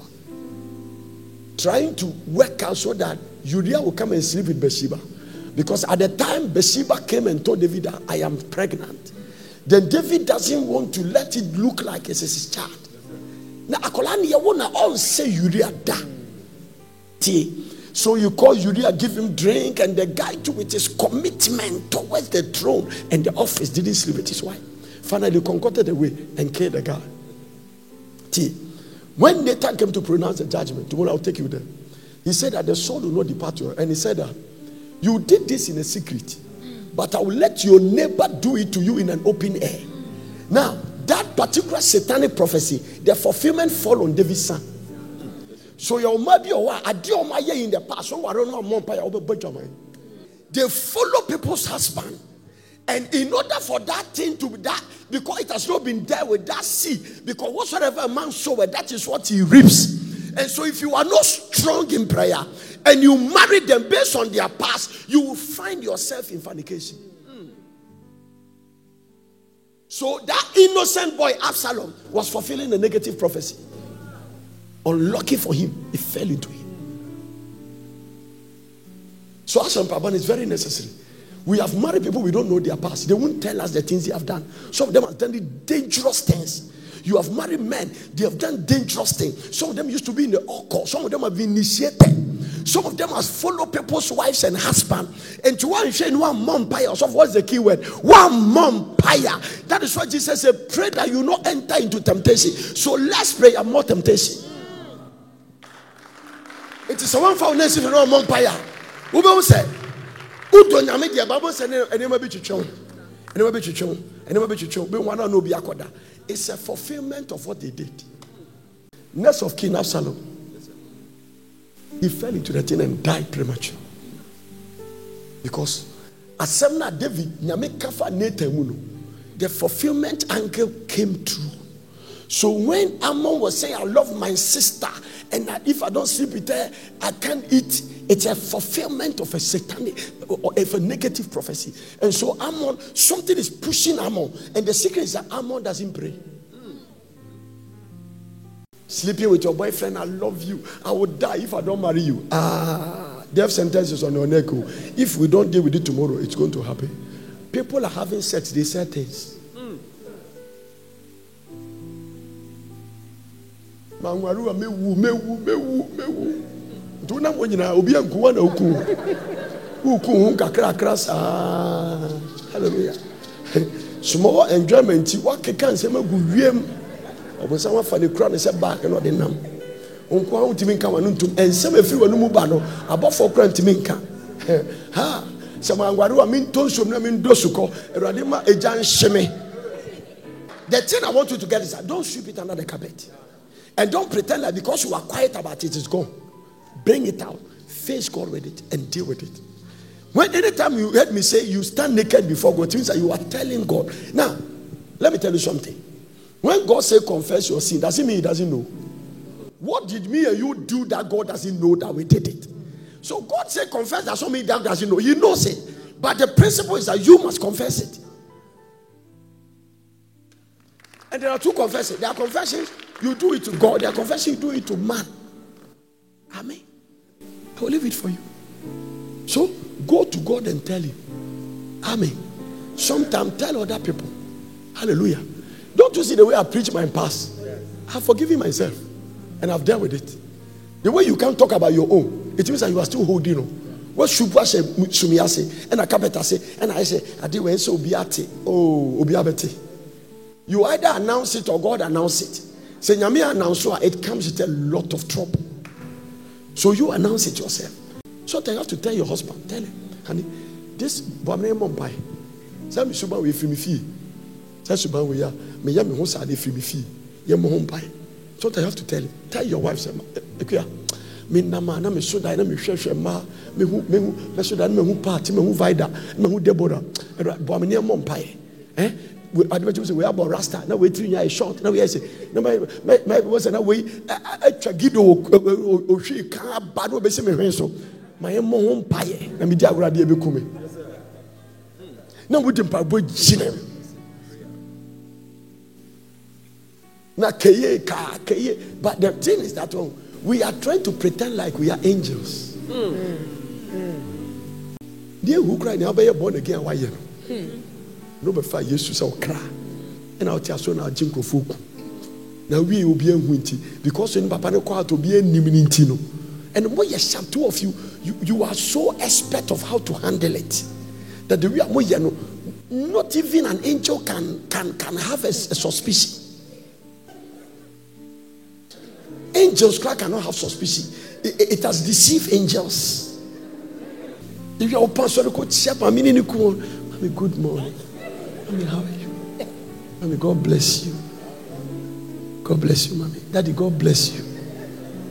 trying to work out so that Uriah will come and sleep with Bathsheba. Because at the time Bathsheba came and told David that I am pregnant, then David doesn't want to let it look like it's his child. Now, akolani ya wona all say Uriah da. So you call Uriah, give him drink, and the guy too with his commitment towards the throne and the office didn't sleep with his wife. Finally concocted a way and killed the guy. When Nathan came to pronounce the judgment, tomorrow I'll take you there. He said that the soul will not depart you, and he said that you did this in a secret, but I will let your neighbor do it to you in an open air. Now, that particular satanic prophecy, the fulfillment fall on David's son. So your maybe or what in the past, they follow people's husband. And in order for that thing to be that, because it has not been there with that seed, because whatsoever a man soweth, that is what he reaps. And so if you are not strong in prayer and you marry them based on their past, you will find yourself in fornication. So that innocent boy Absalom was fulfilling a negative prophecy. Unlucky for him, it fell into him. So Absalom Paban is very necessary. We have married people, we don't know their past. They won't tell us the things they have done. Some of them have done dangerous things. You have married men, they have done dangerous things. Some of them used to be in the occult. Some of them have been initiated. Some of them have followed people's wives and husbands. And to one shame, one mom pire. So what's the key word? One mom pire. That is why Jesus said, pray that you not enter into temptation. So less prayer, more temptation. It is a one foundation for one mom pire. Who will say? It's a fulfillment of what they did. Next of King Absalom, he fell into the thing and died premature. Because Asemna David, the fulfillment angle came true. So when Ammon was saying, I love my sister, and if I don't sleep with her, I can't eat, it's a fulfillment of a satanic or of a negative prophecy. And so Ammon, something is pushing Ammon. And the secret is that Ammon doesn't pray. Sleeping with your boyfriend, I love you. I would die if I don't marry you. Death sentence is on your neck. If we don't deal with it tomorrow, it's going to happen. People are having sex, they say things. Hallelujah. Small enjoyment. What can say? When someone for the crown is back and not the name. Uncle Timinka and some of you are no mubano about for crown Timinka. Ha! Someone who I mean to show me dosuko, Radima Ejan Sheme. The thing I want you to get is that don't sweep it under the carpet. And don't pretend that because you are quiet about it, it's gone. Bring it out. Face God with it and deal with it. When anytime you heard me say you stand naked before God, it means that you are telling God. Now, let me tell you something. When God says confess your sin, does it mean he doesn't know? What did me and you do that God doesn't know that we did it? So God said confess doesn't mean that doesn't know. He knows it. But the principle is that you must confess it. And there are two confessions. There are confessions you do it to God. There are confessions you do it to man. Amen. I will leave it for you. So go to God and tell him. Amen. Sometimes tell other people. Hallelujah. Don't you see the way I preach my past? I've forgiven myself and I've dealt with it. The way you can't talk about your own, it means that you are still holding on. What should I say? And a carpenter say, and I say, I did when so obiate. Oh, obiabete. You either announce it or God announce it. Say, Nyame announce it comes with a lot of trouble. So you announce it yourself. So you have to tell your husband, tell him, honey, this Bamne Mompai. Some suba we free me fee. Suba we are me yam ho sa de free me fee. Yam Mompai. So you have to tell him. Tell your wife, say, me na ma na me so da na me hwehwe ma me hu me so da na me hu party me hu vida me hu Deborah. Bamne Mompai. We are about Rasta. Now we three years short. Now we say, no, my was an away. I tragido. She can't bad what be me so. My home pie. Let me diagram the become. Now we didn't pay Jim. Now kaye. But the thing is that we are trying to pretend like we are angels. Dear who cry now be born again? Why you? No be fa Jesus say okra and out here so na jinko folk na we obi ehunti because when papa ne call to be enim no and more yes two of you are so expert of how to handle it that the way mo ye no not even an angel can have a suspicion. Angels cannot have suspicion. It has deceived angels. If you are pastor ko chap amini ko good morning. Mommy, how are you? Mommy, God bless you. God bless you, Mommy. Daddy, God bless you.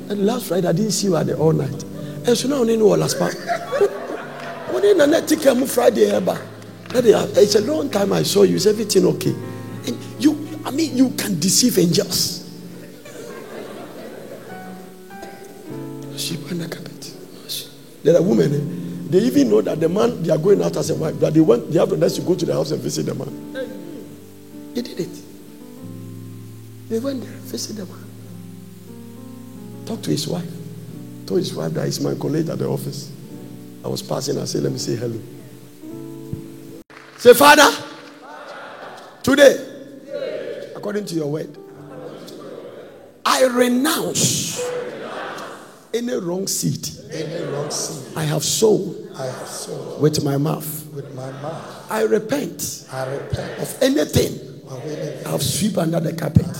And last Friday, I didn't see you at the all night. And so now I know last part. What did I take you Friday? Daddy, it's a long time I saw you. Is everything okay? And you can deceive angels. Sheep under carpet. There are women. They even know that the man they are going out as a wife, that they have the nice to go to the house and visit the man. They did it. They went there, visit the man. Talk to his wife. Told his wife that he's my colleague at the office. I was passing, I said, let me say hello. Say, Father, today, according to your word, I renounce any wrong seed. I have sown with my mouth. I repent of anything I have swept under the carpet.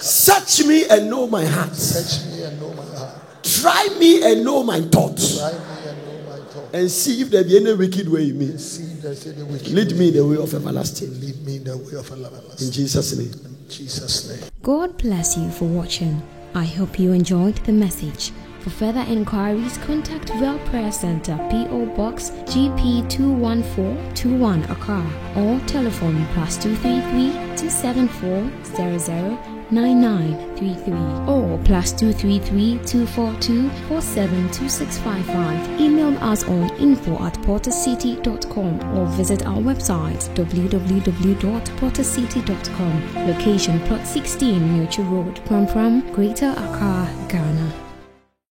Search me and know my heart. Try me and know my thoughts. And see if there be any wicked way in me. Lead me in the way of everlasting. In Jesus' name. God bless you for watching. I hope you enjoyed the message. For further inquiries, contact Well Prayer Center, P.O. Box GP 21421 Accra, or telephone +233 274 00 9933 or +233 242 472655. Email us on info@portercity.com or visit our website www.portercity.com. Location Plot 16, Nurture Road, Pram, Greater Accra, Ghana.